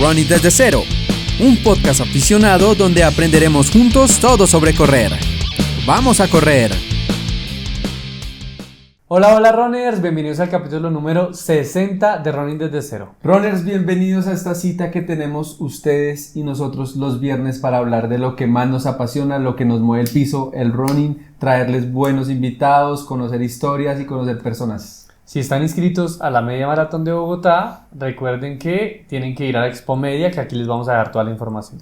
Running desde cero, un podcast aficionado donde aprenderemos juntos todo sobre correr. ¡Vamos a correr! Hola runners, bienvenidos al capítulo número 60 de Running desde cero. Runners, bienvenidos a esta cita que tenemos ustedes y nosotros los viernes para hablar de lo que más nos apasiona, lo que nos mueve el piso, el running, traerles buenos invitados, conocer historias y conocer personas. Si están inscritos a la Media Maratón de Bogotá, recuerden que tienen que ir a la Expo Media, que aquí les vamos a dar toda la información.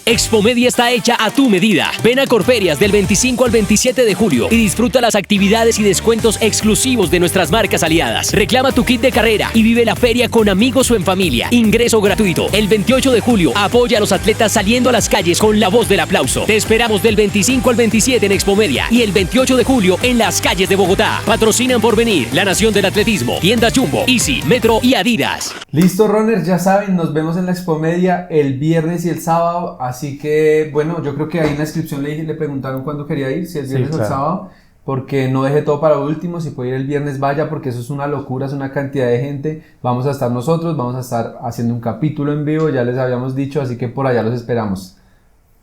Expo Media está hecha a tu medida. Ven a Corferias del 25 al 27 de julio y disfruta las actividades y descuentos exclusivos de nuestras marcas aliadas. Reclama tu kit de carrera y vive la feria con amigos o en familia. Ingreso gratuito. El 28 de julio apoya a los atletas saliendo a las calles con la voz del aplauso. Te esperamos del 25 al 27 en Expo Media y el 28 de julio en las calles de Bogotá. Patrocinan Porvenir, La Nación del Atletismo, Tiendas Jumbo, Easy, Metro y Adidas. Listo, runners, ya saben, nos vemos en la Expo Media el viernes y el sábado. Así que, bueno, yo creo que ahí en la descripción le preguntaron cuándo quería ir, si el viernes o el sábado, porque no deje todo para último. Si puede ir el viernes, vaya, porque eso es una locura, es una cantidad de gente. Vamos a estar nosotros, vamos a estar haciendo un capítulo en vivo, ya les habíamos dicho, así que por allá los esperamos.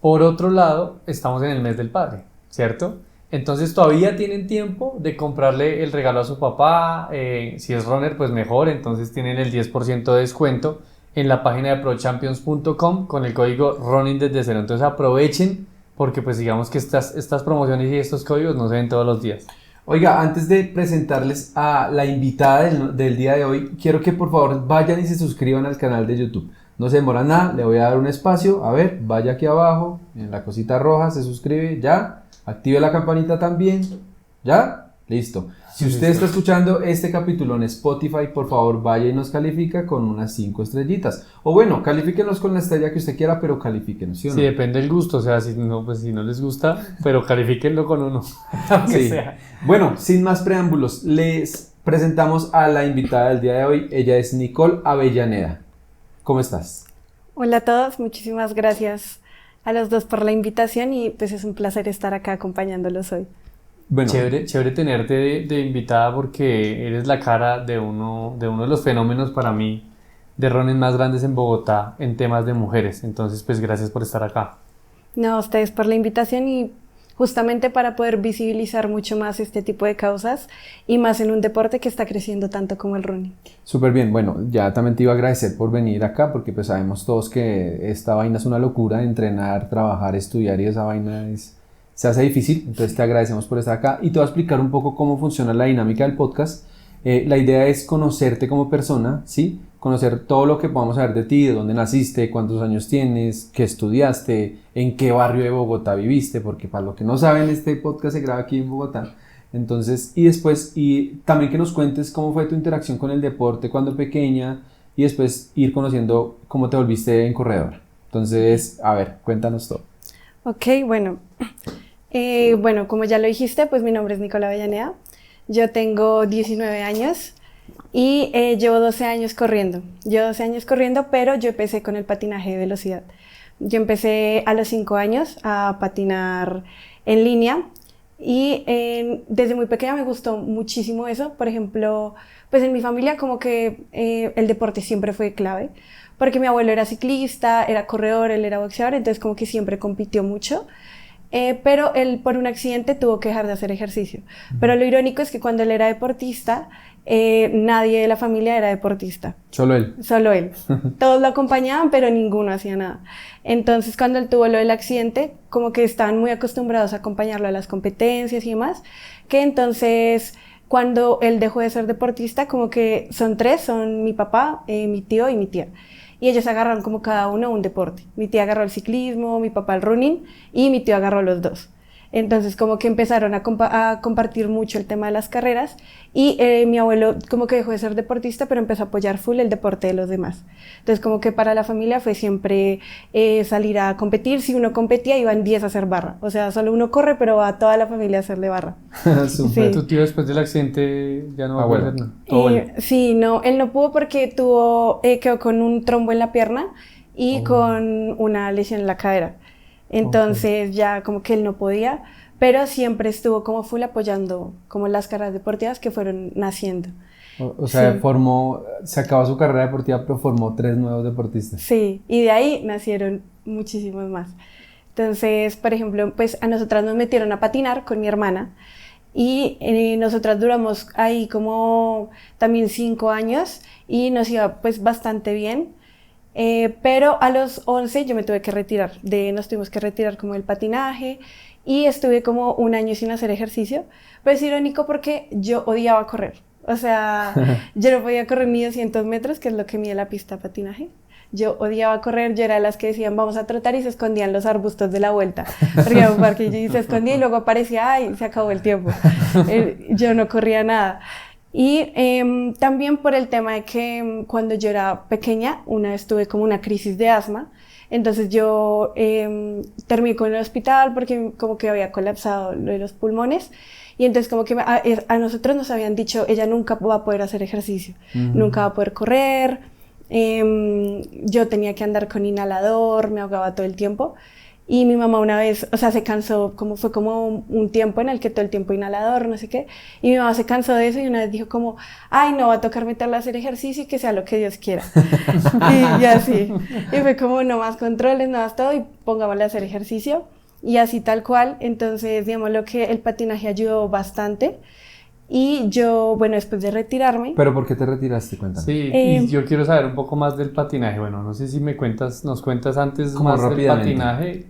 Por otro lado, estamos en el mes del padre, ¿cierto? Entonces todavía tienen tiempo de comprarle el regalo a su papá. Si es runner, pues mejor, entonces tienen el 10% de descuento en la página de prochampions.com con el código Running desde cero. Entonces aprovechen, porque pues digamos que estas promociones y estos códigos no se ven todos los días. Oiga, antes de presentarles a la invitada del día de hoy, quiero que por favor vayan y se suscriban al canal de YouTube. No se demora nada, le voy a dar un espacio. A ver, vaya aquí abajo, en la cosita roja, se suscribe, ya. Active la campanita también, ¿ya? Listo. Si usted está escuchando este capítulo en Spotify, por favor vaya y nos califica con unas 5 estrellitas. O bueno, califíquenos con la estrella que usted quiera, pero califíquenos, ¿sí o no? Sí, depende del gusto, o sea, si no les gusta, pero califíquenlo con uno. Sí. Bueno, sin más preámbulos, les presentamos a la invitada del día de hoy. Ella es Nicole Avellaneda. ¿Cómo estás? Hola a todos, muchísimas gracias a los dos por la invitación y pues es un placer estar acá acompañándolos hoy. Bueno, chévere tenerte de invitada porque eres la cara de uno de los fenómenos para mí de runners más grandes en Bogotá en temas de mujeres. Entonces, pues gracias por estar acá. No, a ustedes por la invitación y justamente para poder visibilizar mucho más este tipo de causas y más en un deporte que está creciendo tanto como el running. Súper bien, bueno, ya también te iba a agradecer por venir acá porque pues sabemos todos que esta vaina es una locura, entrenar, trabajar, estudiar y esa vaina se hace difícil, entonces te agradecemos por estar acá y te voy a explicar un poco cómo funciona la dinámica del podcast. La idea es conocerte como persona, ¿sí? Conocer todo lo que podamos saber de ti, de dónde naciste, cuántos años tienes, qué estudiaste, en qué barrio de Bogotá viviste, porque para los que no saben, este podcast se graba aquí en Bogotá. Entonces, y también que nos cuentes cómo fue tu interacción con el deporte cuando pequeña y después ir conociendo cómo te volviste en corredor. Entonces, a ver, cuéntanos todo. Ok, bueno, como ya lo dijiste, pues mi nombre es Nicole Avellaneda. Yo tengo 19 años y llevo 12 años corriendo. Pero yo empecé con el patinaje de velocidad. Yo empecé a los 5 años a patinar en línea y desde muy pequeña me gustó muchísimo eso. Por ejemplo, pues en mi familia como que el deporte siempre fue clave, porque mi abuelo era ciclista, era corredor, él era boxeador, entonces como que siempre compitió mucho. Pero él por un accidente tuvo que dejar de hacer ejercicio. Pero lo irónico es que cuando él era deportista, nadie de la familia era deportista. Solo él. Solo él. Todos lo acompañaban, pero ninguno hacía nada. Entonces cuando él tuvo lo del accidente, como que estaban muy acostumbrados a acompañarlo a las competencias y demás, que entonces cuando él dejó de ser deportista, como que son tres, son mi papá, mi tío y mi tía. Y ellos agarraron como cada uno un deporte. Mi tía agarró el ciclismo, mi papá el running y mi tío agarró los dos. Entonces como que empezaron a compartir mucho el tema de las carreras y mi abuelo como que dejó de ser deportista pero empezó a apoyar full el deporte de los demás. Entonces como que para la familia fue siempre salir a competir. Si uno competía iban 10 a hacer barra. O sea, solo uno corre pero va toda la familia a hacerle barra. Sí. ¿Tu tío después del accidente ya no va a poder hacer nada? Sí, no, él no pudo porque quedó con un trombo en la pierna y con una lesión en la cadera. Entonces ya como que él no podía, pero siempre estuvo como full apoyando como las carreras deportivas que fueron naciendo. O sea, Sí. se acabó su carrera deportiva, pero formó 3 nuevos deportistas. Sí, y de ahí nacieron muchísimos más. Entonces, por ejemplo, pues a nosotras nos metieron a patinar con mi hermana y nosotras duramos ahí como también 5 años y nos iba pues bastante bien. Pero a los 11 yo me tuve que retirar, nos tuvimos que retirar como del patinaje y estuve como un año sin hacer ejercicio. Pero es irónico porque yo odiaba correr. O sea, yo no podía correr ni 200 metros, que es lo que mide la pista de patinaje. Yo odiaba correr, yo era de las que decían vamos a trotar y se escondían en los arbustos de la vuelta. Porque era un parque y se escondía y luego aparecía, ay, se acabó el tiempo. Yo no corría nada. Y también por el tema de que cuando yo era pequeña, una vez tuve como una crisis de asma. Entonces yo terminé con el hospital porque como que había colapsado lo de los pulmones. Y entonces como que a nosotros nos habían dicho, ella nunca va a poder hacer ejercicio, nunca va a poder correr. Yo tenía que andar con inhalador, me ahogaba todo el tiempo. Y mi mamá una vez, o sea, se cansó, fue como un tiempo en el que todo el tiempo inhalador, no sé qué. Y mi mamá se cansó de eso y una vez dijo como, ay, no, va a tocar meterla a hacer ejercicio y que sea lo que Dios quiera. y así. Y fue como, no más controles, no más todo y pongámosle a hacer ejercicio. Y así tal cual. Entonces, digamos, lo que el patinaje ayudó bastante. Y yo, bueno, después de retirarme... ¿Pero por qué te retiraste? Cuéntame. Sí, y yo quiero saber un poco más del patinaje. Bueno, no sé si nos cuentas antes Como más del rápidamente. patinaje,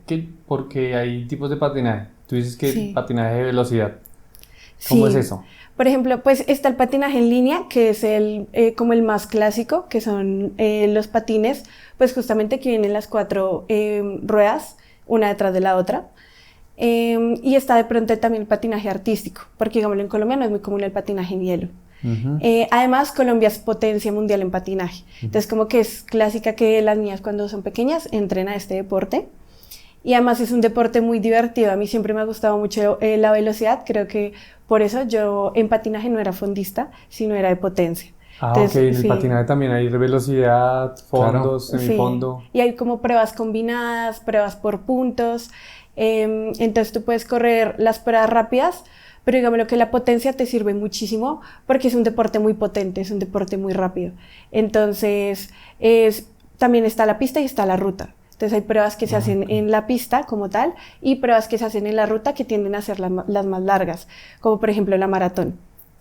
porque hay tipos de patinaje. Tú dices que Sí. patinaje de velocidad. ¿Cómo Sí. es eso? Por ejemplo, pues está el patinaje en línea, que es como el más clásico, que son los patines, pues justamente que vienen las 4 ruedas, una detrás de la otra. Y está de pronto también el patinaje artístico, porque digámoslo en Colombia no es muy común el patinaje en hielo. Además, Colombia es potencia mundial en patinaje. Entonces, como que es clásica que las niñas cuando son pequeñas entren a este deporte. Y además es un deporte muy divertido. A mí siempre me ha gustado mucho la velocidad. Creo que por eso yo en patinaje no era fondista, sino era de potencia. Ok, en el sí. patinaje también hay velocidad, fondos, Sí. semifondo. Y hay como pruebas combinadas, pruebas por puntos. Entonces tú puedes correr las pruebas rápidas, pero digamos lo que la potencia te sirve muchísimo porque es un deporte muy potente, es un deporte muy rápido. Entonces también está la pista y está la ruta. Entonces hay pruebas que se hacen en la pista como tal y pruebas que se hacen en la ruta que tienden a ser las más largas, como por ejemplo la maratón,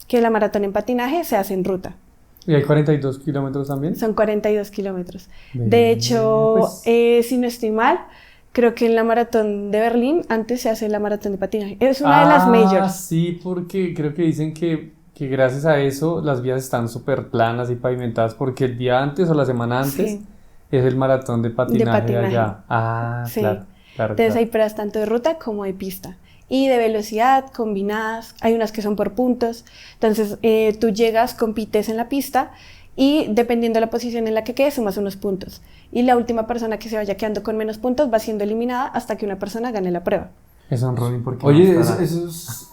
que la maratón en patinaje se hace en ruta. ¿Y hay 42 kilómetros también? Son 42 kilómetros. Bien, De hecho, pues. si no estoy mal, creo que en la maratón de Berlín antes se hace la maratón de patinaje. Es una de las majors. Sí, porque creo que dicen que gracias a eso las vías están súper planas y pavimentadas porque el día antes o la semana antes Sí. es el maratón de patinaje patinaje. allá. Sí. Claro. Entonces hay pruebas tanto de ruta como de pista. Y de velocidad combinadas, hay unas que son por puntos. Entonces tú llegas, compites en la pista y dependiendo de la posición en la que quedes, sumas unos puntos. Y la última persona que se vaya quedando con menos puntos va siendo eliminada hasta que una persona gane la prueba. Es un running porque Oye, no eso,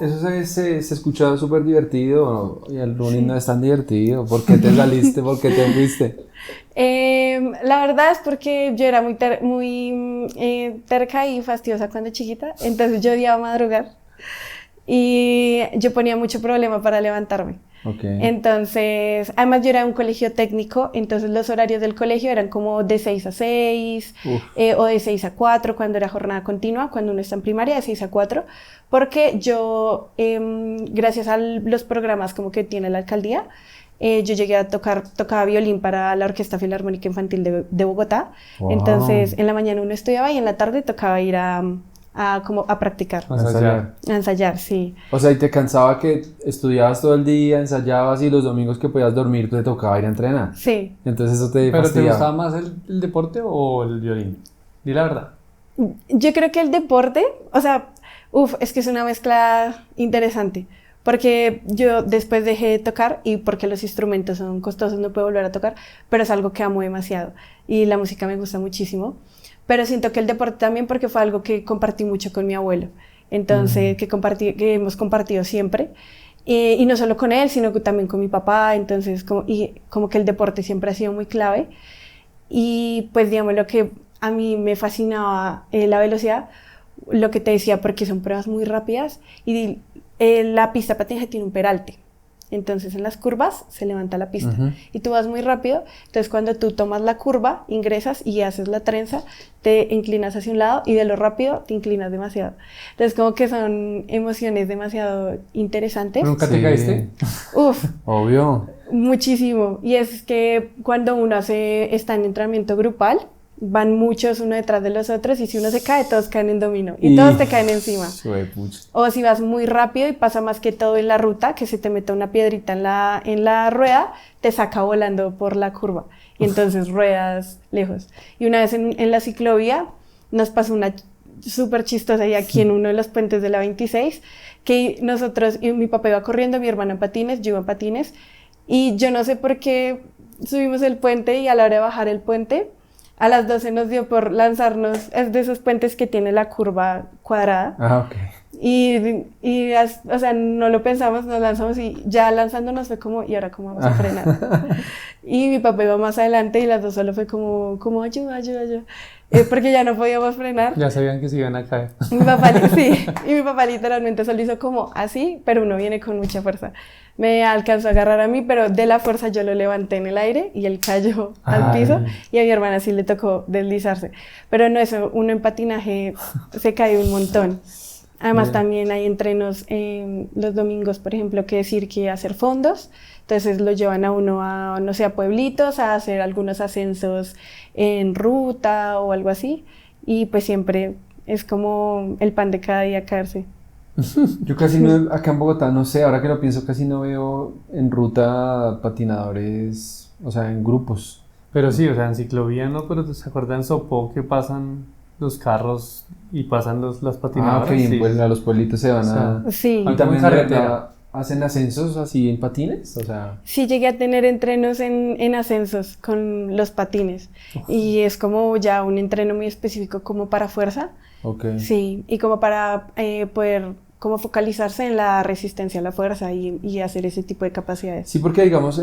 estará. se escuchaba súper divertido y el running no es tan divertido. ¿Por qué te saliste? ¿Por qué te fuiste? La verdad es porque yo era muy terca y fastidiosa cuando chiquita, entonces yo odiaba madrugar y yo ponía mucho problema para levantarme. Okay. Entonces, además yo era de un colegio técnico, entonces los horarios del colegio eran como de 6 a 6 o de 6 a 4 cuando era jornada continua, cuando uno está en primaria, de 6 a 4, porque yo, gracias a los programas como que tiene la alcaldía, yo llegué a tocaba violín para la Orquesta Filarmónica Infantil de Bogotá. Wow. Entonces en la mañana uno estudiaba y en la tarde tocaba ir a practicar, Ensayar. a ensayar, sí. O sea, ¿y te cansaba que estudiabas todo el día, ensayabas y los domingos que podías dormir te tocaba ir a entrenar? Sí. Entonces eso te ¿Pero te fastidiaba. gustaba más el deporte o el violín? Di la verdad. Yo creo que el deporte, o sea, es que es una mezcla interesante. Porque yo después dejé de tocar y porque los instrumentos son costosos, no puedo volver a tocar, pero es algo que amo demasiado y la música me gusta muchísimo. Pero siento que el deporte también porque fue algo que compartí mucho con mi abuelo, entonces que hemos compartido siempre. Y no solo con él, sino que también con mi papá, entonces como que el deporte siempre ha sido muy clave. Y pues digamos lo que a mí me fascinaba la velocidad, lo que te decía, porque son pruebas muy rápidas y la pista de patinaje tiene un peralte. Entonces en las curvas se levanta la pista y tú vas muy rápido. Entonces cuando tú tomas la curva, ingresas y haces la trenza, te inclinas hacia un lado y de lo rápido te inclinas demasiado. Entonces como que son emociones demasiado interesantes. ¿Nunca te caíste? Uf, Obvio. muchísimo. Y es que cuando uno está en entrenamiento grupal, van muchos uno detrás de los otros y si uno se cae, todos caen en dominó y todos te caen encima. O si vas muy rápido y pasa más que todo en la ruta, que se te mete una piedrita en la rueda, te saca volando por la curva y entonces ruedas lejos. Y una vez en la ciclovía nos pasó una súper chistosa y aquí en uno de los puentes de la 26, que nosotros, y mi papá iba corriendo, mi hermana en patines, yo iba en patines, y yo no sé por qué subimos el puente y a la hora de bajar el puente, a las 12 nos dio por lanzarnos, es de esos puentes que tiene la curva cuadrada. Ah, ok. O sea, no lo pensamos, nos lanzamos y ya lanzándonos fue como, ¿y ahora cómo vamos a frenar? Y mi papá iba más adelante y las dos solo fue como ayuda. Porque ya no podíamos frenar. Ya sabían que se iban a caer. Mi papá, sí, y mi papá literalmente solo hizo como así, pero uno viene con mucha fuerza. Me alcanzó a agarrar a mí, pero de la fuerza yo lo levanté en el aire y él cayó al piso y a mi hermana sí le tocó deslizarse. Pero no, eso, uno en patinaje se cae un montón. Además también hay entrenos los domingos, por ejemplo, que decir que hacer fondos. Entonces lo llevan a uno a, no sé, a pueblitos, a hacer algunos ascensos en ruta o algo así. Y pues siempre es como el pan de cada día caerse. Yo casi no, acá en Bogotá, no sé, ahora que lo pienso, casi no veo en ruta patinadores, o sea, en grupos. Pero sí, o sea, en ciclovía no, pero ¿se acuerdan en Sopó que pasan los carros y pasan las patinadoras? Ah, ok, sí. Pues a los pueblitos se van a... Sí. Y también carretera. ¿Hacen ascensos así en patines? O sea... Sí, llegué a tener entrenos en ascensos con los patines. Y es como ya un entreno muy específico como para fuerza. Ok. Sí, y como para poder como focalizarse en la resistencia a la fuerza y hacer ese tipo de capacidades. Sí, porque digamos,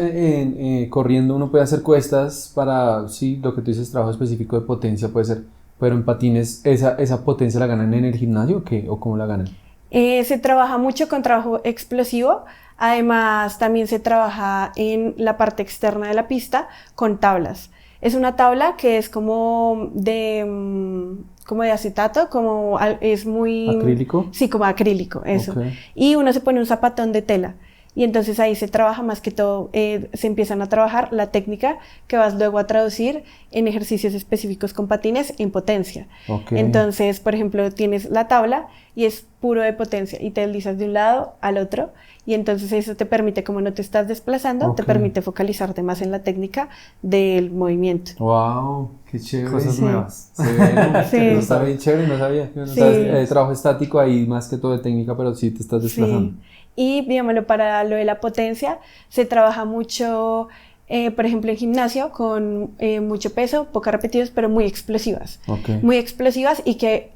corriendo uno puede hacer cuestas para, sí, lo que tú dices, trabajo específico de potencia puede ser, pero en patines, ¿esa potencia la ganan en el gimnasio o qué? ¿O cómo la ganan? Se trabaja mucho con trabajo explosivo, además también se trabaja en la parte externa de la pista con tablas. Es una tabla que es como de acetato, es muy... ¿Acrílico? Sí, como acrílico, eso. Okay. Y uno se pone un zapatón de tela. Y entonces ahí se trabaja más que todo, se empiezan a trabajar la técnica que vas luego a traducir en ejercicios específicos con patines en potencia. Okay. Entonces, por ejemplo, tienes la tabla y es puro de potencia y te deslizas de un lado al otro y entonces eso te permite, como no te estás desplazando, te permite focalizarte más en la técnica del movimiento. ¡Wow! ¡Qué chévere! Cosas nuevas. Sí. Eso está bien chévere, no sabía. Sí. O sea, trabajo estático ahí más que todo de técnica, pero sí te estás desplazando. Sí. Y, digámoslo, para lo de la potencia, se trabaja mucho, por ejemplo, en gimnasio, con mucho peso, pocas repetidas, pero muy explosivas. Okay. Muy explosivas y que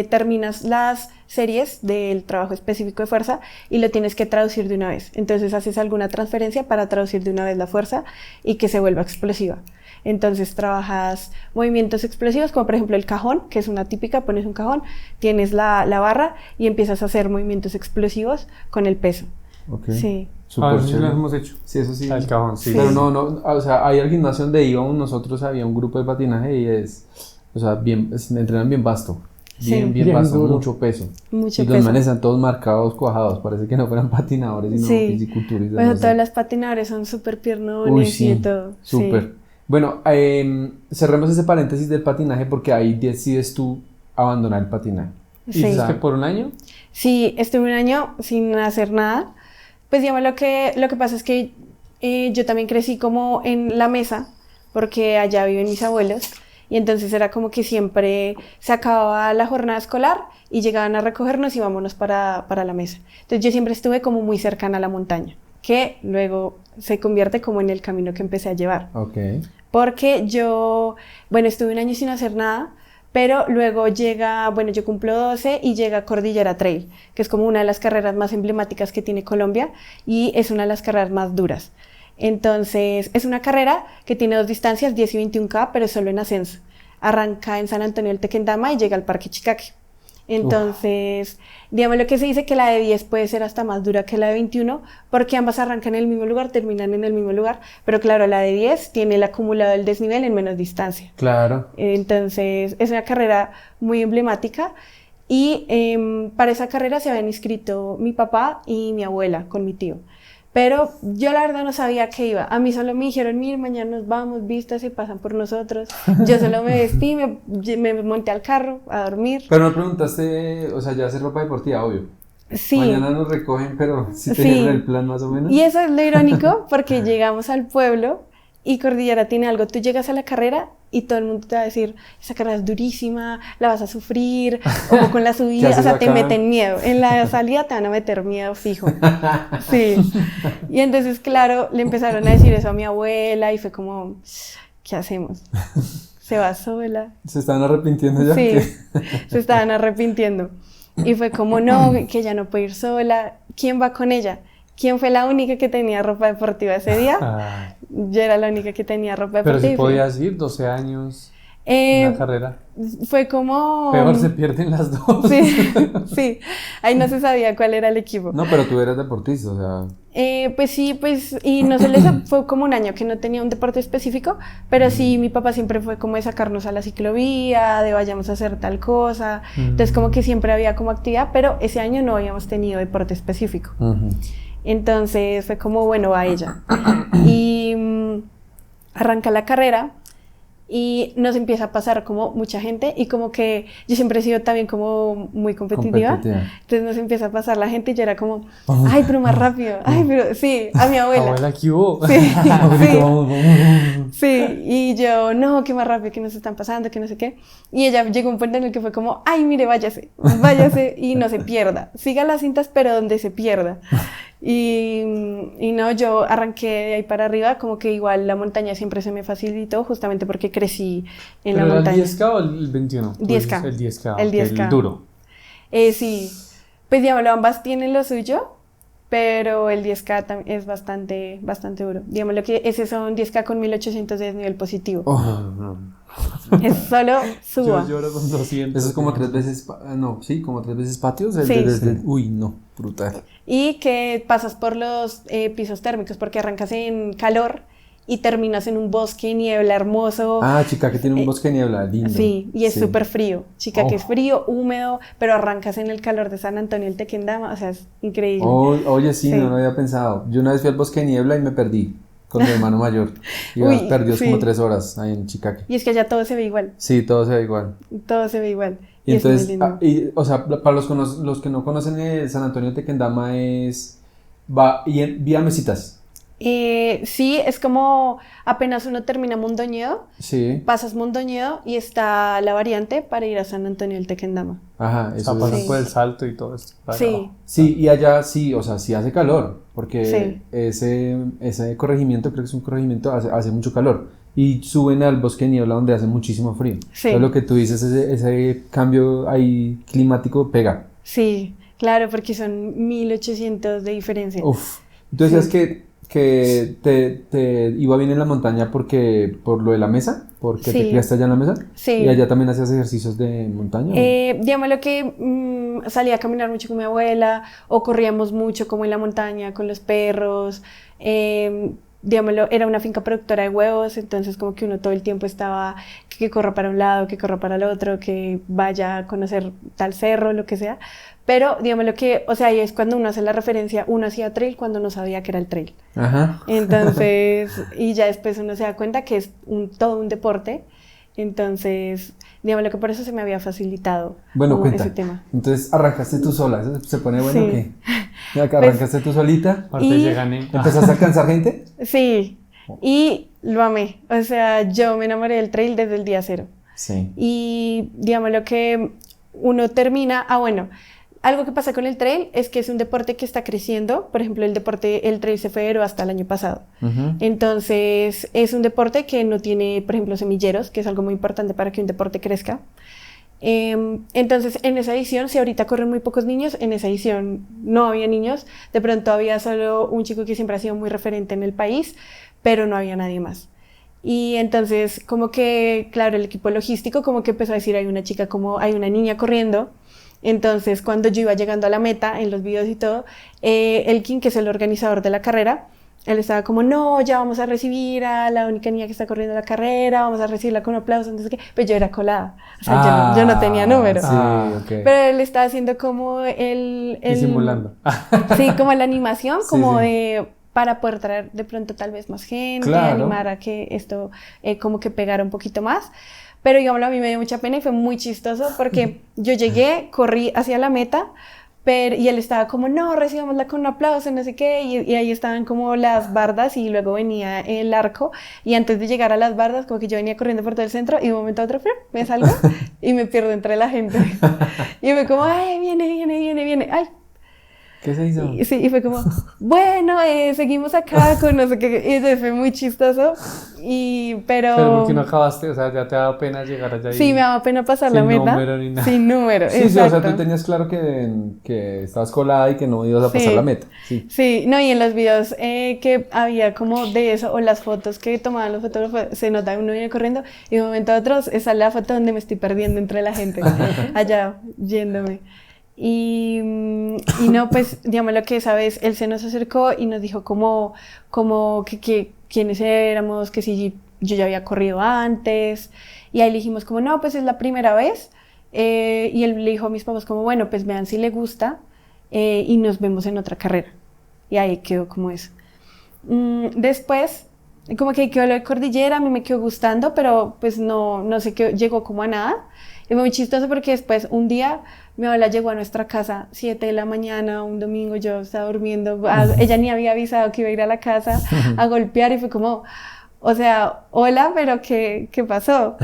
terminas las series del trabajo específico de fuerza y lo tienes que traducir de una vez. Entonces haces alguna transferencia para traducir de una vez la fuerza y que se vuelva explosiva. Entonces trabajas movimientos explosivos, como por ejemplo el cajón, que es una típica, pones un cajón, tienes la barra y empiezas a hacer movimientos explosivos con el peso. Okay. Sí. Súper sí chévere. lo hemos hecho. Sí, eso sí. El cajón, sí. Pero no, o sea, ahí al gimnasio donde íbamos nosotros había un grupo de patinaje y o sea, entrenan bien vasto. Bien vasto, duro. mucho peso. Mucho y los peso. manes están todos marcados, cuajados, parece que no fueran patinadores, sino fisiculturistas. Bueno, no sé. todas las patinadoras son súper piernones. Uy, sí, y de todo. súper. Sí. Bueno, cerremos ese paréntesis del patinaje porque ahí decides tú abandonar el patinaje. ¿Y Sí. dices que por un año? Sí, estuve un año sin hacer nada. Pues digamos, lo que pasa es que yo también crecí como en la mesa, porque allá viven mis abuelos, y entonces era como que siempre se acababa la jornada escolar y llegaban a recogernos y vámonos para la mesa. Entonces yo siempre estuve como muy cercana a la montaña, que luego se convierte como en el camino que empecé a llevar. Ok. Porque yo, estuve un año sin hacer nada, pero luego llega, yo cumplo 12 y llega Cordillera Trail, que es como una de las carreras más emblemáticas que tiene Colombia y es una de las carreras más duras. Entonces, es una carrera que tiene 2 distancias, 10 y 21K, pero solo en ascenso. Arranca en San Antonio del Tequendama y llega al Parque Chicaque. Entonces, digamos lo que se dice que la de 10 puede ser hasta más dura que la de 21, porque ambas arrancan en el mismo lugar, terminan en el mismo lugar, pero claro, la de 10 tiene el acumulado del desnivel en menos distancia. Claro. Entonces, es una carrera muy emblemática y para esa carrera se habían inscrito mi papá y mi abuela con mi tío. Pero yo la verdad no sabía qué iba. A mí solo me dijeron, mire, mañana nos vamos, vistas y pasan por nosotros. Yo solo me vestí, me monté al carro a dormir. Pero no preguntaste, o sea, ya hace ropa deportiva, obvio. Sí. Mañana nos recogen, pero sí te Sí. dieron el plan más o menos. Y eso es lo irónico porque llegamos al pueblo y Cordillera tiene algo. Tú llegas a la carrera y todo el mundo te va a decir, esa carrera es durísima, la vas a sufrir, o con la ¿Qué subida, haces o sea, te acá? meten miedo. En la salida te van a meter miedo fijo. Sí. Y entonces, claro, le empezaron a decir eso a mi abuela y fue como, ¿qué hacemos? Se va sola. ¿Se están arrepintiendo ya? Sí, ¿Qué? se estaban arrepintiendo. Y fue como, no, que ella no puede ir sola. ¿Quién va con ella? ¿Quién fue la única que tenía ropa deportiva ese día? Ay, Yo era la única que tenía ropa pero deportiva. si podías ir, 12 años, Eh, una carrera. Fue como... Peor se pierden las dos. Sí, sí. Ahí no se sabía cuál era el equipo. No, pero tú eras deportista, o sea... Pues sí, pues, y no se les fue como un año que no tenía un deporte específico, pero sí, mi papá siempre fue como de sacarnos a la ciclovía, de vayamos a hacer tal cosa, entonces como que siempre había como actividad, pero ese año no habíamos tenido deporte específico. Entonces fue como, bueno, va ella. Y arranca la carrera y nos empieza a pasar como mucha gente y como que yo siempre he sido también como muy competitiva. Entonces nos empieza a pasar la gente y yo era como, ay, pero más rápido, ay, pero sí, a mi abuela. Abuela, ¿qué hubo? Sí, sí, Vamos, vamos. sí, y yo, no, que más rápido, que nos están pasando, que no sé qué. Y ella llegó a un punto en el que fue como, ay, mire, váyase, váyase y no se pierda. Siga las cintas, pero donde se pierda. Y no, yo arranqué de ahí para arriba, como que igual la montaña siempre se me facilitó, justamente porque crecí en ¿Pero la era montaña. el 10K o el 21? 10K. El 10K. El ok, 10K. el duro. Sí, pues digámoslo, ambas tienen lo suyo, pero el 10K es bastante duro. Digámoslo que ese son 10K con 1800 de desnivel positivo. Es solo suba. Yo lloro con 200. Eso es como 3 veces, no, sí, como 3 veces patios. Sí. Uy, no, brutal. Y que pasas por los pisos térmicos, porque arrancas en calor y terminas en un bosque niebla hermoso. Ah, chica, que tiene un bosque de niebla, lindo. Sí, y es Sí. súper frío. Chica, que Oh. es frío, húmedo, pero arrancas en el calor de San Antonio del Tequendama, o sea, es increíble. Oye, sí, Sí. no lo había pensado. Yo una vez fui al bosque de niebla y me perdí con mi hermano mayor. Iba Uy, perdidos sí. como 3 horas ahí en Chicaque. Y es que allá todo se ve igual, Sí, todo se ve igual. todo se ve igual. Y es muy entonces, lindo. o sea, para los que no conocen el San Antonio de Tequendama es, vía Mesitas. Sí, es como apenas uno termina Mondoñedo, Sí, pasas Mondoñedo y está la variante para ir a San Antonio del Tequendama. ajá, O sea, eso pasas es. Sí. por el salto y todo esto. para Sí, abajo. Sí, y allá sí, o sea, sí hace calor, porque Sí. ese corregimiento, creo que es un corregimiento, hace mucho calor. Y suben al bosque de niebla donde hace muchísimo frío. Sí. Entonces lo que tú dices, ese cambio ahí climático pega. sí, claro, porque son 1800 de diferencia. Uf. Tú decías Sí. que te iba bien en la montaña por lo de la mesa, porque te Sí. criaste allá en la mesa. Sí. Y allá también hacías ejercicios de montaña. Digamos lo que salía a caminar mucho con mi abuela o corríamos mucho como en la montaña con los perros. Digámoslo, era una finca productora de huevos, entonces como que uno todo el tiempo estaba que corra para un lado, que corra para el otro, que vaya a conocer tal cerro, lo que sea. Pero digámoslo que, o sea, ahí es cuando uno hace la referencia, uno hacía trail cuando no sabía que era el trail. Ajá. Entonces, y ya después uno se da cuenta que es todo un deporte. Entonces, digamos que por eso se me había facilitado Bueno, como cuenta. ese tema. Entonces arrancaste tú sola, ¿eso se pone bueno Sí. o qué? Ya que arrancaste tú solita, Aparte Y- ya gané. empezaste a alcanzar gente. Sí, y lo amé. O sea, yo me enamoré del trail desde el día cero. Sí. Y digamos lo que uno termina, bueno, algo que pasa con el trail es que es un deporte que está creciendo. Por ejemplo, el trail se federó hasta el año pasado. Entonces, es un deporte que no tiene, por ejemplo, semilleros, que es algo muy importante para que un deporte crezca. Entonces, en esa edición, si ahorita corren muy pocos niños, en esa edición no había niños. De pronto había solo un chico que siempre ha sido muy referente en el país, pero no había nadie más. Y entonces, como que, claro, el equipo logístico como que empezó a decir, hay una niña corriendo, Entonces, cuando yo iba llegando a la meta, en los videos y todo, Elkin, que es el organizador de la carrera, él estaba como, no, ya vamos a recibir a la única niña que está corriendo la carrera, vamos a recibirla con aplausos, entonces qué, pues yo era colada, o sea, yo no tenía número. Sí, okay. Pero él estaba haciendo como el Disimulando. Sí, como la animación, Sí, como sí. para poder traer de pronto tal vez más gente, Claro. animar a que esto como que pegara un poquito más. Pero digámoslo, a mí me dio mucha pena y fue muy chistoso porque yo llegué, corrí hacia la meta, y él estaba como, no, recibámosla con un aplauso, no sé qué, y ahí estaban como las bardas y luego venía el arco, y antes de llegar a las bardas, como que yo venía corriendo por todo el centro y de un momento a otro me salgo y me pierdo entre la gente. Y fue como, ay, viene, ay. ¿Qué se hizo? Sí, y fue como, bueno, seguimos acá con no sé qué, y eso fue muy chistoso, Pero porque no acabaste, o sea, ya te daba pena llegar allá. Sí, me daba pena pasar la sin meta. número ni nada. Sin número, Sí, sí, o sea, exacto. tú tenías claro que estabas colada y que no ibas a pasar Sí. la meta. Sí. Sí, no, y en los videos que había como de eso, o las fotos que tomaban los fotógrafos, se nota uno viene corriendo y de un momento a otro esa es la foto donde me estoy perdiendo entre la gente, allá yéndome. Y no, pues, digamos lo que esa vez él se nos acercó y nos dijo como que quiénes éramos, que si yo ya había corrido antes, y ahí le dijimos como, no, pues es la primera vez, y él le dijo a mis papás como, bueno, pues vean si le gusta, y nos vemos en otra carrera. Y ahí quedó como eso. Después, como que quedó lo de Cordillera, a mí me quedó gustando, pero pues no sé qué, llegó como a nada. Y fue muy chistoso porque después, un día, mi abuela llegó a nuestra casa, 7 de la mañana, un domingo, yo estaba durmiendo, ella ni había avisado que iba a ir a la casa a golpear y fue como, o sea, hola, pero ¿qué pasó?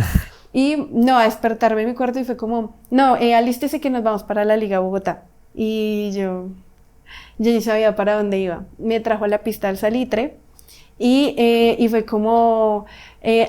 Y no, a despertarme en mi cuarto y fue como, no, alístese que nos vamos para la Liga Bogotá. Y yo ni sabía para dónde iba. Me trajo a la pista del Salitre y fue como,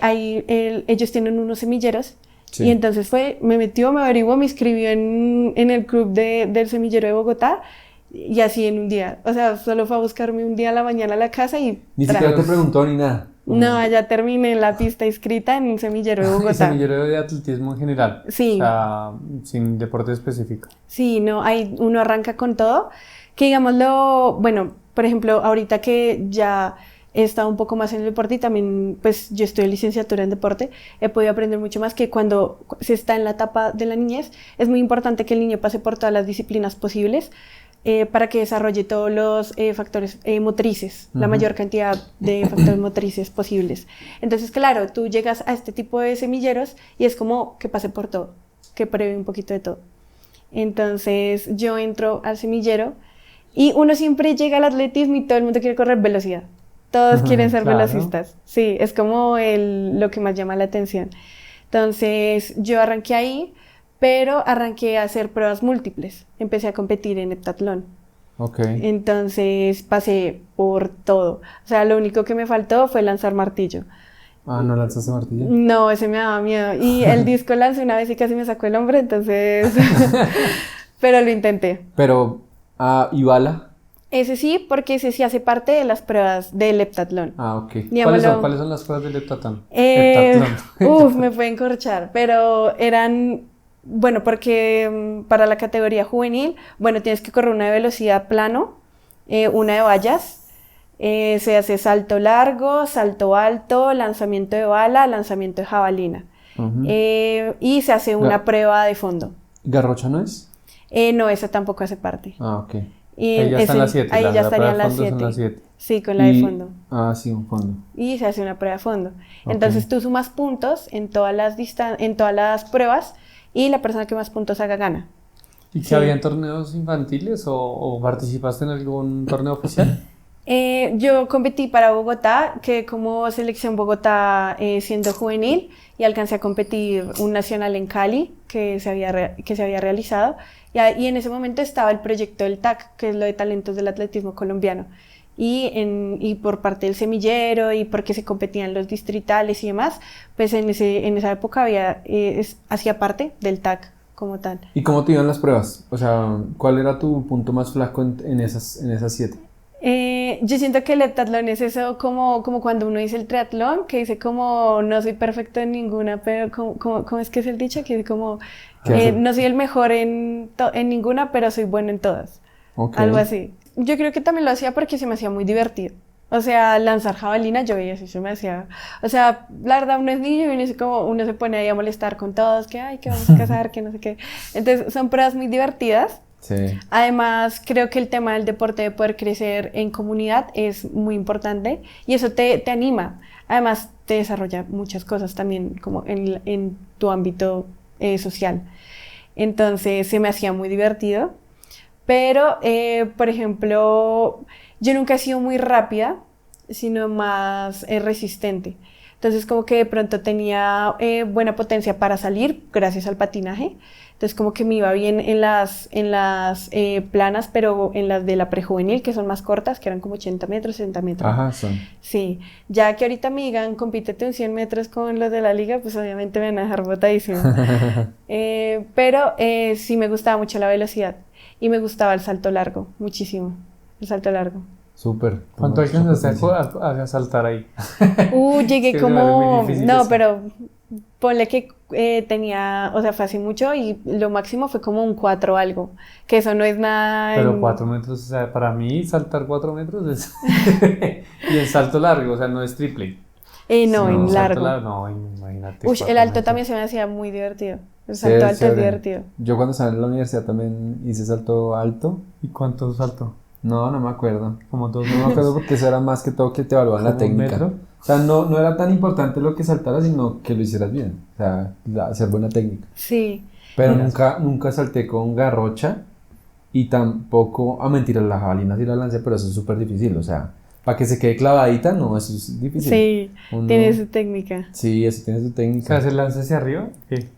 ahí ellos tienen unos semilleros. Sí. Y entonces me metió, me averiguó, me inscribió en el club del semillero de Bogotá y así en un día. O sea, solo fue a buscarme un día a la mañana a la casa y... Ni siquiera te preguntó ni nada. No, ya terminé en la pista inscrita en un semillero de El Bogotá. semillero de atletismo en general. Sí. O sea, sin deporte específico. Sí, no, uno arranca con todo. Que digámoslo, bueno, por ejemplo, ahorita que ya he estado un poco más en el deporte y también, pues yo estoy en licenciatura en deporte, he podido aprender mucho más que cuando se está en la etapa de la niñez, es muy importante que el niño pase por todas las disciplinas posibles para que desarrolle todos los factores motrices, la mayor cantidad de factores motrices posibles. Entonces, claro, tú llegas a este tipo de semilleros y es como que pase por todo, que pruebe un poquito de todo. Entonces, yo entro al semillero y uno siempre llega al atletismo y todo el mundo quiere correr velocidad. Todos quieren ser Claro. velocistas. Sí, es como lo que más llama la atención. Entonces, yo arranqué ahí, pero arranqué a hacer pruebas múltiples. Empecé a competir en heptatlón. Ok. Entonces, pasé por todo. O sea, lo único que me faltó fue lanzar martillo. Ah, ¿no lanzaste martillo? No, ese me daba miedo. Y el disco lancé una vez y casi me sacó el hombro, entonces... pero lo intenté. Pero, ¿y bala? Ese sí, porque ese sí hace parte de las pruebas del heptatlón. Ah, ok. Digámoslo. ¿Cuáles son las pruebas del heptatlón? Heptatlón. Uf, me puede encorchar, pero eran, bueno, porque para la categoría juvenil, bueno, tienes que correr una de velocidad plano, una de vallas, se hace salto largo, salto alto, lanzamiento de bala, lanzamiento de jabalina, Ujú. y se hace una prueba de fondo. ¿Garrocha no es? No, esa tampoco hace parte. Ah, ok. Y Ahí ya están las 7. ahí ya estarían las 7. Son las 7. Sí, con la de Y- fondo. Ah, sí, un fondo. Y se hace una prueba de fondo. Ok. Entonces tú sumas puntos en todas las pruebas y la persona que más puntos haga gana. ¿Y que Sí. habían torneos infantiles o participaste en algún torneo oficial? Yo competí para Bogotá, que como selección Bogotá siendo juvenil, y alcancé a competir un nacional en Cali que se había realizado. Y en ese momento estaba el proyecto del TAC, que es lo de Talentos del Atletismo Colombiano. Y por parte del semillero y porque se competían los distritales y demás, pues en esa época hacía parte del TAC como tal. ¿Y cómo te iban las pruebas? O sea, ¿cuál era tu punto más flaco en esas 7? Yo siento que el heptatlón es eso como cuando uno dice el triatlón, que dice como no soy perfecto en ninguna, pero ¿cómo es que es el dicho? Que dice como no soy el mejor en ninguna, pero soy bueno en todas. Okay. Algo así. Yo creo que también lo hacía porque se me hacía muy divertido. O sea, lanzar jabalina, yo veía eso, se me hacía... O sea, la verdad, uno es niño y uno se pone ahí a molestar con todos, que ay, que vamos a cazar, que no sé qué. Entonces, son pruebas muy divertidas. Sí. Además, creo que el tema del deporte, de poder crecer en comunidad, es muy importante y eso te anima. Además, te desarrolla muchas cosas también, como en tu ámbito social. Entonces, se me hacía muy divertido. Pero, por ejemplo, yo nunca he sido muy rápida, sino más resistente. Entonces, como que de pronto tenía buena potencia para salir gracias al patinaje. Entonces, como que me iba bien en las planas, pero en las de la prejuvenil, que son más cortas, que eran como 80 metros, 60 metros. Ajá, son. Sí, ya que ahorita me digan, compítete un 100 metros con los de la liga, pues obviamente me van a dejar botadísimo. Pero sí me gustaba mucho la velocidad y me gustaba el salto largo, muchísimo, el salto largo. Súper. ¿Cuánto alcanzaste a saltar ahí? Llegué Es que como... me parece muy difícil No, eso. pero ponle que tenía, o sea, fue hace mucho y lo máximo fue como un 4 o algo, que eso no es nada... Pero 4 metros, o sea, para mí saltar 4 metros es... y el salto largo, o sea, no es triple. No, en salto largo. No, imagínate. Uy, 4 el alto metros. también se me hacía muy divertido. El Sí, salto alto es chévere. divertido. Yo cuando estaba en la universidad también hice salto alto. ¿Y cuánto salto? No me acuerdo. Como 2 No me acuerdo porque eso era más que todo que te evaluaban la ¿Como un técnica. metro? O sea, no era tan importante lo que saltaras, sino que lo hicieras bien. O sea, hacer buena técnica. Sí. Pero nunca salté con garrocha y tampoco, a mentiras, la jabalina sí la lancé, pero eso es súper difícil. O sea, para que se quede clavadita, no, eso es difícil. Sí, Uno- tiene su técnica. Sí, eso tiene su O sea, técnica. ¿se lanza hacia arriba? ¿Qué?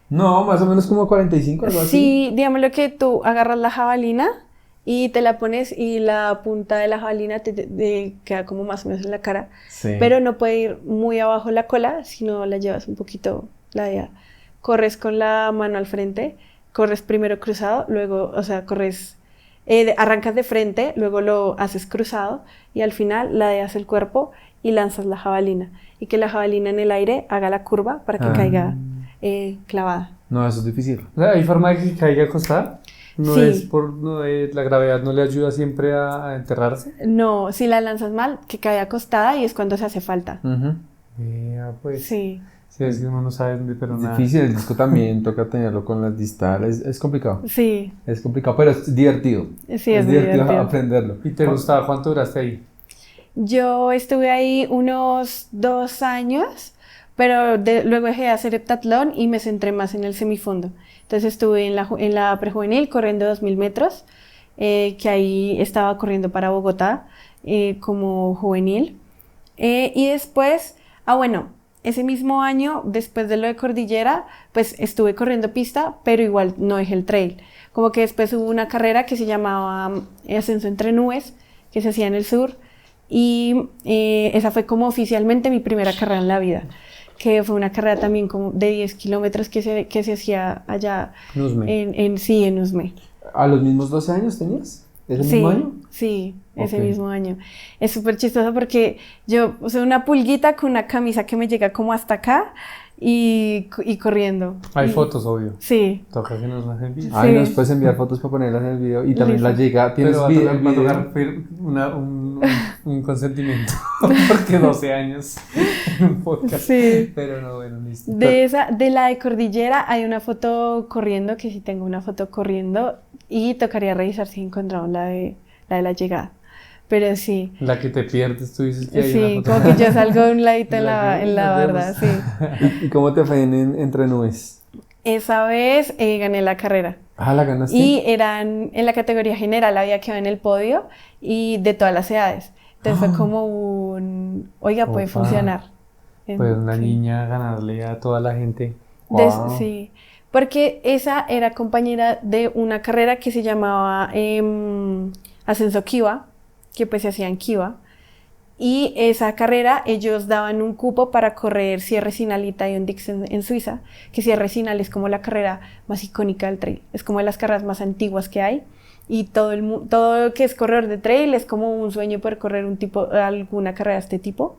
No, más o menos como 45, algo así. Sí, digamos lo que tú agarras la jabalina y te la pones y la punta de la jabalina te queda como más o menos en la cara, Sí. pero no puede ir muy abajo la cola, sino la llevas un poquito, corres con la mano al frente, corres primero cruzado, luego, o sea, corres, arrancas de frente, luego lo haces cruzado y al final ladeas el cuerpo y lanzas la jabalina y que la jabalina en el aire haga la curva para que caiga clavada. No, eso es difícil. O sea, ¿hay forma de que caiga acostada? No Sí. es por... la gravedad no le ayuda siempre a enterrarse. No, si la lanzas mal, que cae acostada y es cuando se hace falta. Ujú. Pues... Sí, Sí, es que uno no sabe dónde, pero Es nada. difícil, el disco también toca tenerlo con las distales. Es complicado. sí, Es complicado, pero es divertido. sí, es muy divertido. aprenderlo. ¿Y te gustaba? ¿Cuánto duraste ahí? Yo estuve ahí unos 2 años, pero luego dejé de hacer heptatlón y me centré más en el semifondo. Entonces estuve en la prejuvenil corriendo 2000 metros, que ahí estaba corriendo para Bogotá como juvenil. Y después, bueno, ese mismo año, después de lo de cordillera, pues estuve corriendo pista, pero igual no dejé el trail. Como que después hubo una carrera que se llamaba Ascenso entre Nubes, que se hacía en el sur. Y esa fue como oficialmente mi primera carrera en la vida, que fue una carrera también como de 10 kilómetros que se hacía allá En Usme. en Usme. ¿A los mismos 12 años tenías? ¿Ese Sí, mismo año? sí, ese Ok. mismo año. Es súper chistoso porque yo soy una pulguita con una camisa que me llega como hasta acá y corriendo. Hay Y- fotos, obvio. Sí, Toca que nos las envíes. Ay, Sí. nos puedes enviar fotos para ponerlas en el video. Y también Listo. la llega. ¿Tienes Pero va a video? tocar, va a tocar un consentimiento. Porque 12 años en un podcast. sí. Pero no, bueno, listo. De la de cordillera hay una foto corriendo, que sí tengo una foto corriendo y tocaría revisar si encontramos la de la llegada. Pero sí, La que te pierdes, tú dices que hay sí, una foto. como que yo salgo de un ladito en La que en la nos barda, vemos. sí. ¿Y cómo te fue Entre Nubes? Esa vez gané la carrera. Ah, ¿la ganaste? Y eran en la categoría general, había quedado en el podio y de todas las edades. Entonces fue como oiga, puede Opa. funcionar. Pues una Sí. niña ganarle a toda la gente. Wow. Sí, porque esa era compañera de una carrera que se llamaba Ascenso Kiva, que pues se hacía en Kiva. Y esa carrera ellos daban un cupo para correr Sierre Zinal y Dix en Suiza, que Sierre Zinal es como la carrera más icónica del trail, es como de las carreras más antiguas que hay. y todo lo que es corredor de trail es como un sueño poder correr alguna carrera de este tipo.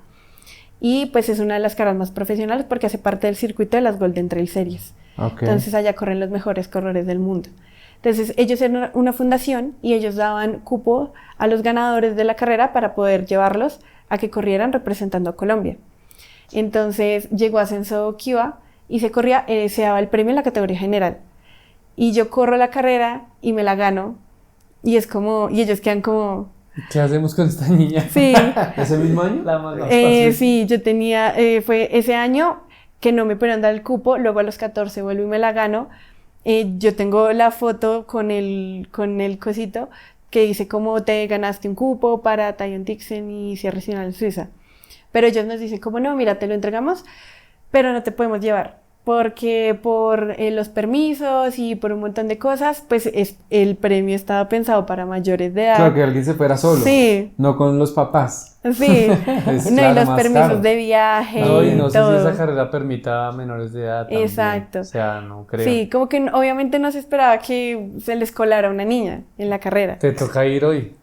Y pues es una de las carreras más profesionales porque hace parte del circuito de las Golden Trail Series. Okay. Entonces allá corren los mejores corredores del mundo. Entonces ellos eran una fundación y ellos daban cupo a los ganadores de la carrera para poder llevarlos a que corrieran representando a Colombia. Entonces llegó Ascenso Kiva y se daba el premio en la categoría general. Y yo corro la carrera y me la gano. Y ellos quedan como... ¿Qué hacemos con esta niña? Sí. ¿Ese mismo año? La más fácil. Sí, yo tenía, fue ese año que no me pudieron dar el cupo, luego a los 14 vuelvo y me la gano. Yo tengo la foto con el cosito que dice cómo te ganaste un cupo para Tyon Dixon y Sierra Nacional Suiza. Pero ellos nos dicen como no, mira, te lo entregamos, pero no te podemos llevar. Porque por los permisos y por un montón de cosas, pues el premio estaba pensado para mayores de edad. Claro, que alguien se fuera solo. Sí. No con los papás. Sí. No, claro, y los más permisos caro. de viaje. No, y no sé si todo. esa carrera permita a menores de edad también. Exacto. O sea, no creo. Sí, como que obviamente no se esperaba que se les colara una niña en la carrera. Te toca ir hoy.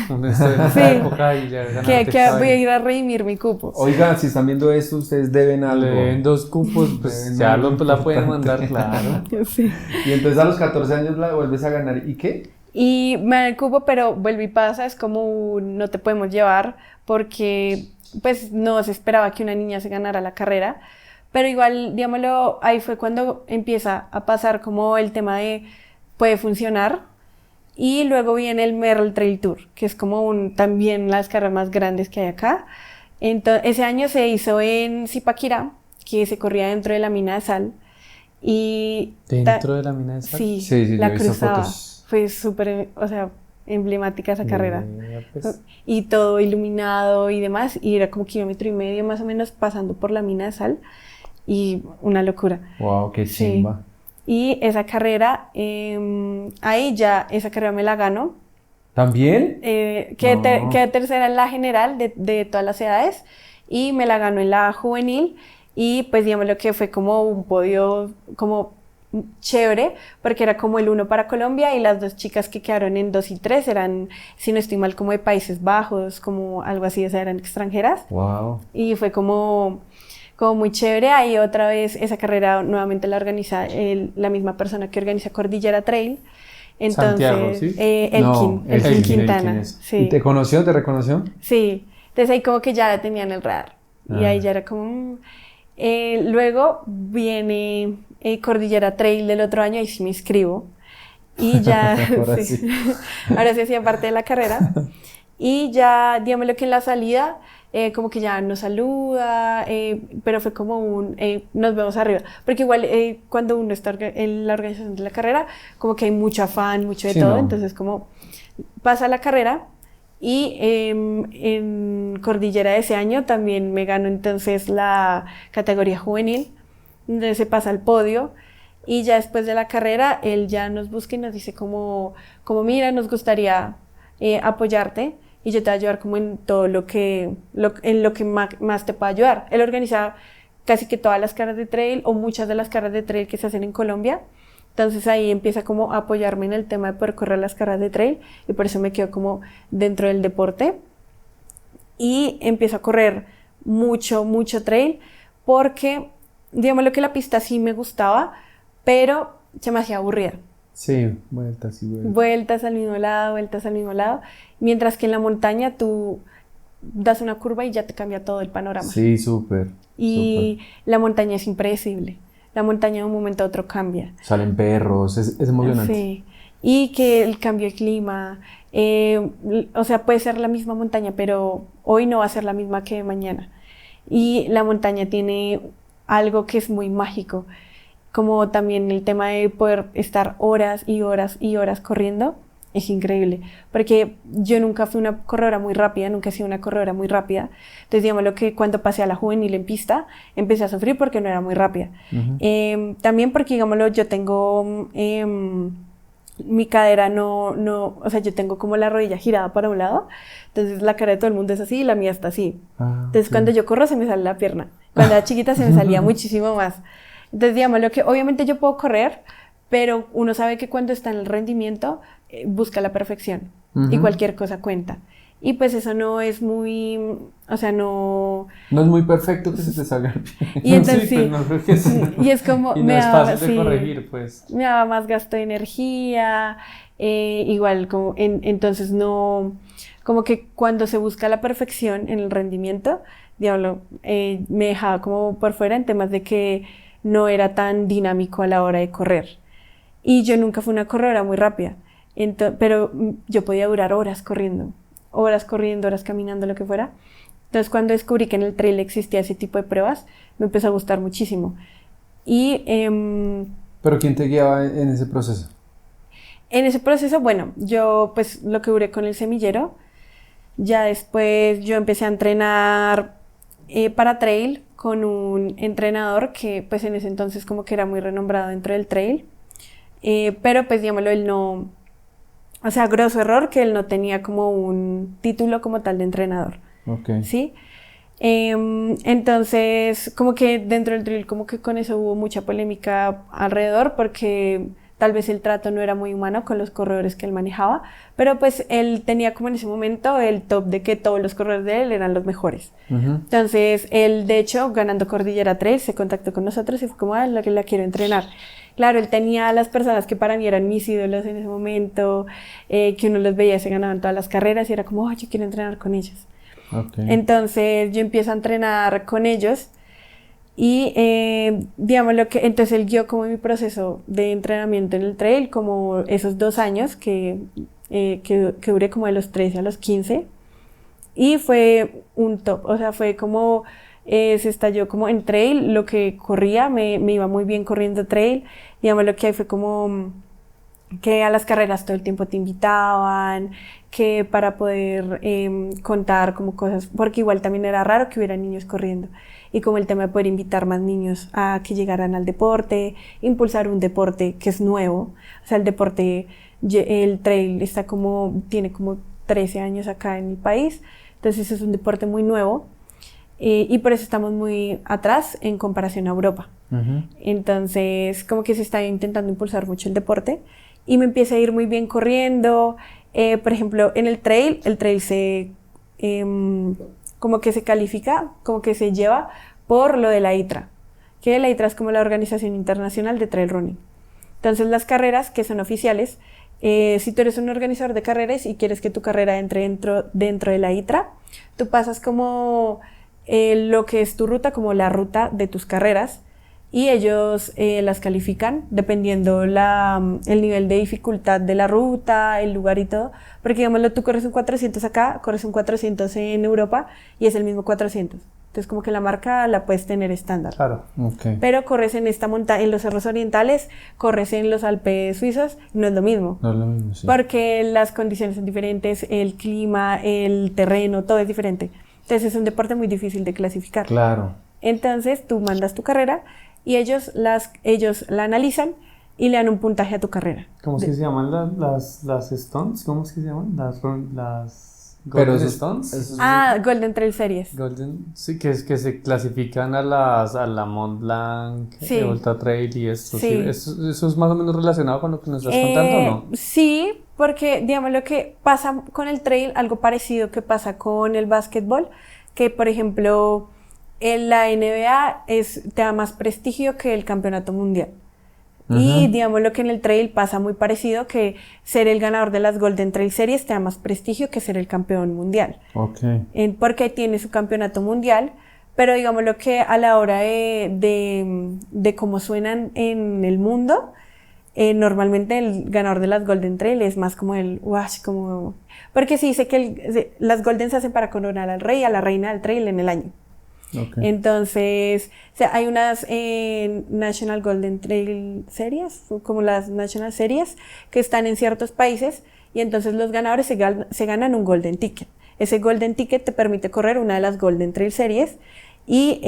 Donde estoy en esta Sí. época y ya ganaste Que esta voy a vaina. ir a redimir mi cupo. Oigan, si están viendo esto, ustedes deben algo. Le den 2 cupos, pues Deben ya algo la pueden importante. mandar, claro. Sí. Y entonces a los 14 años la vuelves a ganar. ¿Y qué? Y me dan el cupo, pero vuelve y pasa, es como no te podemos llevar porque pues no se esperaba que una niña se ganara la carrera. Pero igual, digámoslo, ahí fue cuando empieza a pasar como el tema de puede funcionar. Y luego viene el Merrell Trail Tour, que es como también las carreras más grandes que hay acá. Entonces, ese año se hizo en Zipaquirá, que se corría dentro de la mina de sal. Y ¿Dentro de la mina de sal? Sí, Sí, la yo he visto cruzaba. fotos. Fue súper, o sea, emblemática esa carrera. Vea, pues. Y todo iluminado y demás. Y era como 1,5 kilómetros más o menos pasando por la mina de sal. Y una locura. Wow, qué Sí. chimba. Y esa carrera, esa carrera me la ganó. ¿También? Quedé tercera en la general de todas las edades y me la ganó en la juvenil y pues digamos lo que fue como un podio como chévere porque era como el 1 para Colombia y las 2 chicas que quedaron en 2 y 3 eran, si no estoy mal, como de Países Bajos, como algo así, o sea, eran extranjeras Wow. y fue como muy chévere. Ahí otra vez esa carrera nuevamente la organiza la misma persona que organiza Cordillera Trail. Entonces, Santiago, ¿sí? Elkin Elkin Quintana. es. Sí. ¿Y te conoció? ¿Te reconoció? Sí, entonces ahí como que ya la tenían en el radar. Y Ah. ahí ya era como... luego viene Cordillera Trail del otro año, ahí sí me inscribo. Y ya... Ahora sí. sí. Ahora sí hacía parte de la carrera. Y ya, digamos lo que en la salida, como que ya nos saluda, pero fue como nos vemos arriba. Porque igual cuando uno está en la organización de la carrera, como que hay mucho afán, mucho de Sí, todo. no. Entonces como pasa la carrera y en Cordillera de ese año también me gano entonces la categoría juvenil, donde se pasa al podio. Y ya después de la carrera, él ya nos busca y nos dice como mira, nos gustaría apoyarte y yo te voy a ayudar como en todo en lo que más te pueda ayudar. Él organiza casi que todas las carreras de trail o muchas de las carreras de trail que se hacen en Colombia. Entonces ahí empieza como a apoyarme en el tema de poder correr las carreras de trail y por eso me quedo como dentro del deporte y empiezo a correr mucho trail porque digamos lo que la pista sí me gustaba, pero se me hacía aburrida. Sí, vueltas y vueltas. Vueltas al mismo lado, mientras que en la montaña tú das una curva y ya te cambia todo el panorama. Sí, súper. Y la montaña es impredecible. La montaña de un momento a otro cambia. Salen perros, es emocionante. Sí. Y que el cambio de clima, o sea, puede ser la misma montaña, pero hoy no va a ser la misma que mañana. Y la montaña tiene algo que es muy mágico, como también el tema de poder estar horas y horas y horas corriendo, es increíble, porque yo nunca fui una corredora muy rápida, nunca he sido una corredora muy rápida, entonces digamos lo que cuando pasé a la juvenil en pista, empecé a sufrir porque no era muy rápida. También porque digámoslo, yo tengo mi cadera o sea, yo tengo como la rodilla girada para un lado, entonces la cara de todo el mundo es así y la mía está así. Entonces Sí. cuando yo corro se me sale la pierna, cuando era chiquita se me salía muchísimo más. Entonces digamos lo que obviamente yo puedo correr, pero uno sabe que cuando está en el rendimiento busca la perfección y cualquier cosa cuenta. Y pues eso no es muy, o sea, no... No es muy perfecto que se te salga bien. Y entonces sí, pues no creo que sí. y es como... Y no es fácil de corregir, pues. Me daba más gasto de energía, igual como, entonces no... Como que cuando se busca la perfección en el rendimiento, diablo, me dejaba como por fuera en temas de que no era tan dinámico a la hora de correr. Y yo nunca fui una corredora muy rápida, pero yo podía durar horas corriendo, horas caminando, lo que fuera. Entonces cuando descubrí que en el trail existía ese tipo de pruebas, me empezó a gustar muchísimo. Y, ¿Pero quién te guiaba en ese proceso? En ese proceso, bueno, yo pues lo que duré con el semillero, ya después yo empecé a entrenar para trail con un entrenador que pues en ese entonces como que era muy renombrado dentro del trail, pero pues digámoslo, él no, o sea, grosso error que él no tenía como un título como tal de entrenador, ¿sí? Entonces como que dentro del trail como que con eso hubo mucha polémica alrededor porque tal vez el trato no era muy humano con los corredores que él manejaba, pero pues él tenía como en ese momento el top de que todos los corredores de él eran los mejores. Entonces él, de hecho, ganando Cordillera Trail, se contactó con nosotros y fue como, la que la quiero entrenar. Claro, él tenía a las personas que para mí eran mis ídolos en ese momento, que uno los veía, se ganaban todas las carreras y era como, yo quiero entrenar con ellos. Entonces yo empiezo a entrenar con ellos. Y digamos lo que entonces él guió como mi proceso de entrenamiento en el trail, como esos 2 años que duré como de los 13 a los 15, y fue un top, o sea, fue como se estalló como en trail, lo que corría, me iba muy bien corriendo trail, digamos lo que hay fue como que a las carreras todo el tiempo te invitaban, que para poder contar como cosas, porque igual también era raro que hubiera niños corriendo. Y como el tema de poder invitar más niños a que llegaran al deporte, impulsar un deporte que es nuevo. O sea, el deporte, el trail tiene como 13 años acá en el país, entonces es un deporte muy nuevo y por eso estamos muy atrás en comparación a Europa. Entonces, como que se está intentando impulsar mucho el deporte y me empieza a ir muy bien corriendo. Por ejemplo, en el trail se... como que se califica, como que se lleva por lo de la ITRA, que la ITRA es como la Organización Internacional de Trail Running. Entonces las carreras que son oficiales, si tú eres un organizador de carreras y quieres que tu carrera entre dentro de la ITRA, tú pasas como lo que es tu ruta, como la ruta de tus carreras, y ellos las califican dependiendo el nivel de dificultad de la ruta, el lugar y todo, porque digámoslo, tú corres un 400 acá, corres un 400 en Europa y es el mismo 400. Entonces como que la marca la puedes tener estándar. Claro. Pero corres en esta montaña, en los cerros orientales, corres en los Alpes suizos, no es lo mismo. No es lo mismo, sí. Porque las condiciones son diferentes, el clima, el terreno, todo es diferente. Entonces es un deporte muy difícil de clasificar. Claro. Entonces tú mandas tu carrera y ellos la analizan y le dan un puntaje a tu carrera. ¿Cómo es que se llaman las Stones? ¿Cómo es que se llaman? Las Pero Golden esos- Stones. Golden Trail Series. Golden, sí, que se clasifican a la Mont Blanc, Sí. Ultra Trail y esto. Sí. Sí. ¿Eso es más o menos relacionado con lo que nos estás contando o no? Sí, porque digamos lo que pasa con el trail, algo parecido que pasa con el básquetbol, que por ejemplo en la NBA te da más prestigio que el campeonato mundial. Y digamos lo que en el trail pasa muy parecido, que ser el ganador de las Golden Trail Series te da más prestigio que ser el campeón mundial. Porque tiene su campeonato mundial, pero digamos lo que a la hora de cómo suenan en el mundo, normalmente el ganador de las Golden Trail es más como como... Porque se dice que las Golden se hacen para coronar al rey y a la reina del trail en el año. Entonces, o sea, hay unas National Golden Trail Series, como las National Series, que están en ciertos países y entonces los ganadores se ganan un Golden Ticket. Ese Golden Ticket te permite correr una de las Golden Trail Series y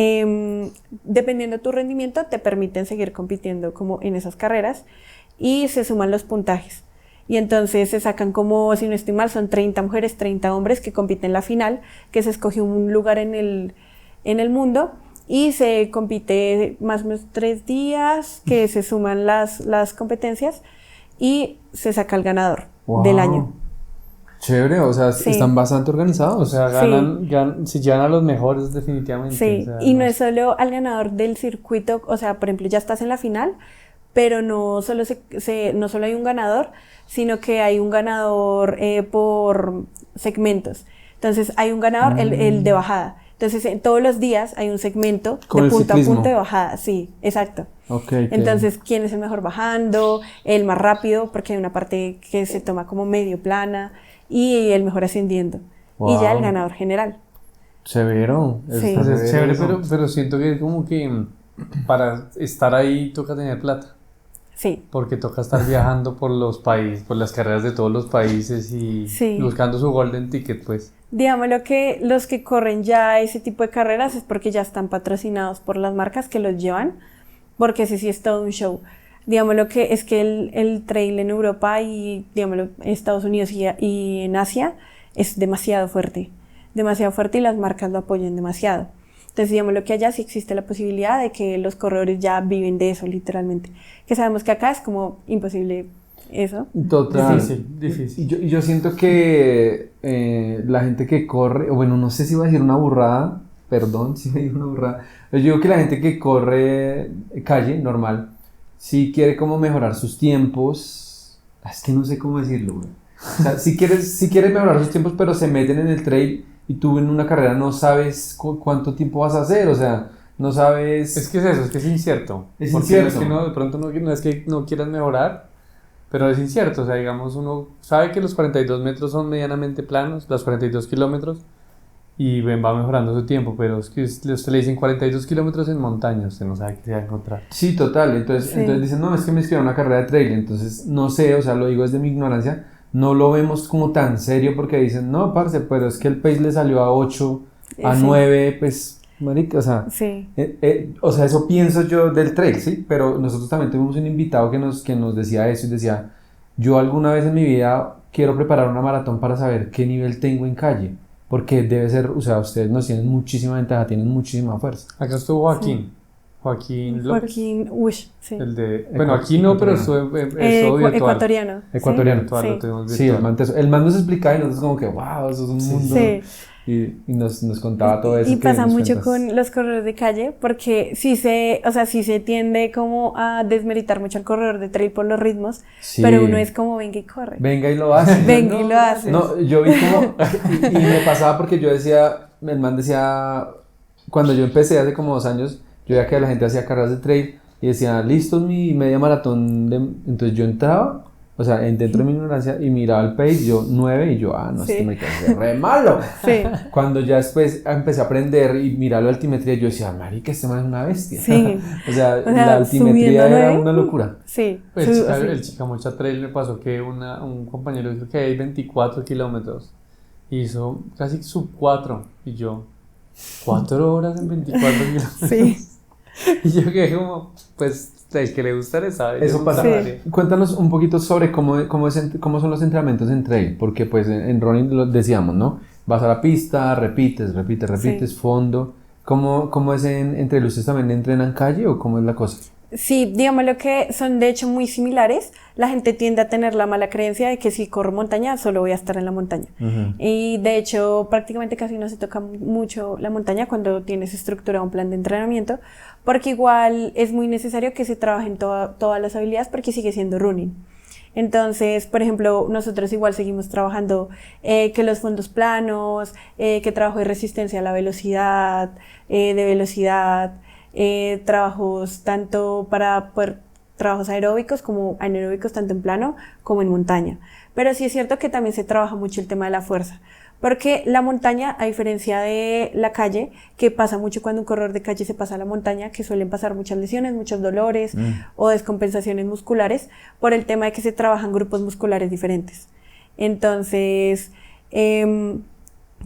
dependiendo de tu rendimiento te permiten seguir compitiendo como en esas carreras y se suman los puntajes. Y entonces se sacan como, si no estoy mal, son 30 mujeres, 30 hombres que compiten en la final, que se escoge un lugar en el mundo y se compite más o menos 3 días, que se suman las competencias y se saca el ganador del año. Chévere, o sea, Sí. están bastante organizados. O sea, si llegan a los mejores definitivamente. Sí, O sea, y no es solo al ganador del circuito, o sea, por ejemplo, ya estás en la final, pero no solo, no solo hay un ganador, sino que hay un ganador por segmentos. Entonces, hay un ganador, el de bajada. Entonces, todos los días hay un segmento Como de el punta ciclismo. a punta de bajada. Sí, exacto. Ok. Entonces, ¿quién es el mejor bajando? El más rápido, porque hay una parte que se toma como medio plana, y el mejor ascendiendo. Y ya el Wow. ganador general. Severo. Sí. pues es chévere, eso. pero siento que como que para estar ahí toca tener plata. Sí. Porque toca estar viajando por los países, por las carreras de todos los países y Sí. buscando su golden ticket, pues. Digámoslo que los que corren ya ese tipo de carreras es porque ya están patrocinados por las marcas que los llevan, porque ese sí es todo un show. Digámoslo que es que el trail en Europa y digámoslo en Estados Unidos y en Asia es demasiado fuerte y las marcas lo apoyan demasiado. Entonces, digámoslo que allá sí existe la posibilidad de que los corredores ya viven de eso, literalmente. Que sabemos que acá es como imposible eso. Total. Difícil. Y yo siento que la gente que corre, o bueno, no sé si iba a decir una burrada, perdón si me digo una burrada, pero yo digo que la gente que corre calle, normal, si quiere como mejorar sus tiempos, es que no sé cómo decirlo, güey. O sea, si quieres mejorar sus tiempos, pero se meten en el trail y tú en una carrera no sabes cuánto tiempo vas a hacer, o sea, no sabes... Es que es eso, es que es incierto. Es Porque incierto. no es que no, de pronto no es que no quieras mejorar, pero es incierto. O sea, digamos, uno sabe que los 42 metros son medianamente planos, los 42 kilómetros, y va mejorando su tiempo, pero es que usted le dicen 42 kilómetros en montaña, usted no sabe qué se va a encontrar. Sí, total. Entonces, Sí. entonces dicen, no, es que me inscribí a una carrera de trail. Entonces, no sé, o sea, lo digo desde mi ignorancia, no lo vemos como tan serio porque dicen, no, parce, pero es que el pace le salió a 8, a Sí. 9, pues, marica, Sí. o sea, eso pienso yo del trail, ¿sí? Pero nosotros también tuvimos un invitado que nos decía eso y decía, yo alguna vez en mi vida quiero preparar una maratón para saber qué nivel tengo en calle. Porque debe ser, o sea, ustedes nos tienen muchísima ventaja, tienen muchísima fuerza. Acá estuvo Joaquín López. Joaquín Ush, sí. El de, bueno, aquí no, pero estuvo virtual. Ecuatoriano. Ecuatoriano. Virtual, Sí. lo tuvimos Sí, virtual. el man nos explicaba y nosotros como que, wow, eso es un mundo. Sí. Y nos contaba todo eso. Y que pasa nos mucho cuentas. con los corredores de calle porque sí se tiende como a desmeritar mucho al corredor de trail por los ritmos, Sí. pero uno es como venga y corre. Venga y lo hace. Venga y lo haces. No, yo vi como, y me pasaba porque yo decía, el man decía, cuando yo empecé hace como 2 años, yo veía que la gente hacía carreras de trail y decía, listo, mi media maratón, entonces yo entraba, o sea, dentro de mi ignorancia y miraba el pace, yo 9 y yo, no, Sí. esto me quedé re malo. Sí, Cuando ya después empecé a aprender y mirar la altimetría, yo decía, marica, este man es una bestia. sí, o sea, sea, la altimetría subiendo era 9, una locura. sí. Pues Sí. el Chicamocha Trail me pasó que un compañero dijo que hay 24 kilómetros. Hizo casi sub 4. Y yo, 4 horas en 24 kilómetros. Sí. Y yo quedé como, pues, el que le gusta le sabe. Eso yo pasa. no Sí. sabía. Cuéntanos un poquito sobre cómo son los entrenamientos en trail, porque pues en running lo decíamos, ¿no? Vas a la pista, repites, Sí. fondo. ¿Cómo es en trail? ¿Ustedes también entrenan calle o cómo es la cosa? Sí, digámoslo que son de hecho muy similares. La gente tiende a tener la mala creencia de que si corro montaña, solo voy a estar en la montaña. Y de hecho, prácticamente casi no se toca mucho la montaña cuando tienes estructurado un plan de entrenamiento, porque igual es muy necesario que se trabajen todas las habilidades porque sigue siendo running. Entonces, por ejemplo, nosotros igual seguimos trabajando que los fondos planos, que trabajo de resistencia a la velocidad, trabajos tanto para trabajos aeróbicos como anaeróbicos, tanto en plano como en montaña. Pero sí es cierto que también se trabaja mucho el tema de la fuerza, porque la montaña, a diferencia de la calle, que pasa mucho cuando un corredor de calle se pasa a la montaña, que suelen pasar muchas lesiones, muchos dolores o descompensaciones musculares, por el tema de que se trabajan grupos musculares diferentes. Entonces,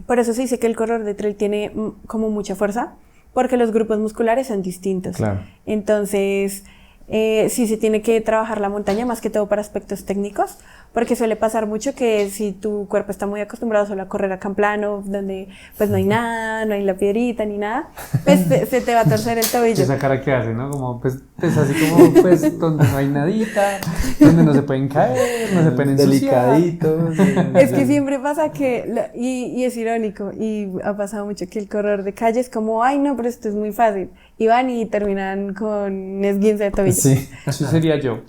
por eso se dice que el corredor de trail tiene como mucha fuerza, porque los grupos musculares son distintos. Claro. Entonces, sí se tiene que trabajar la montaña más que todo para aspectos técnicos, porque suele pasar mucho que si tu cuerpo está muy acostumbrado solo a correr acá en plano, donde pues no hay nada, no hay la piedrita ni nada, pues se te va a torcer el tobillo. Esa cara que hace, ¿no? Como pues así como pues donde no hay nadita, donde no se pueden caer, no se pueden ensuciar. Delicaditos. Es que siempre pasa que, y es irónico, y ha pasado mucho que el corredor de calle es como, ay no, pero esto es muy fácil, y van y terminan con un esguince de tobillo. Sí. Eso sería yo.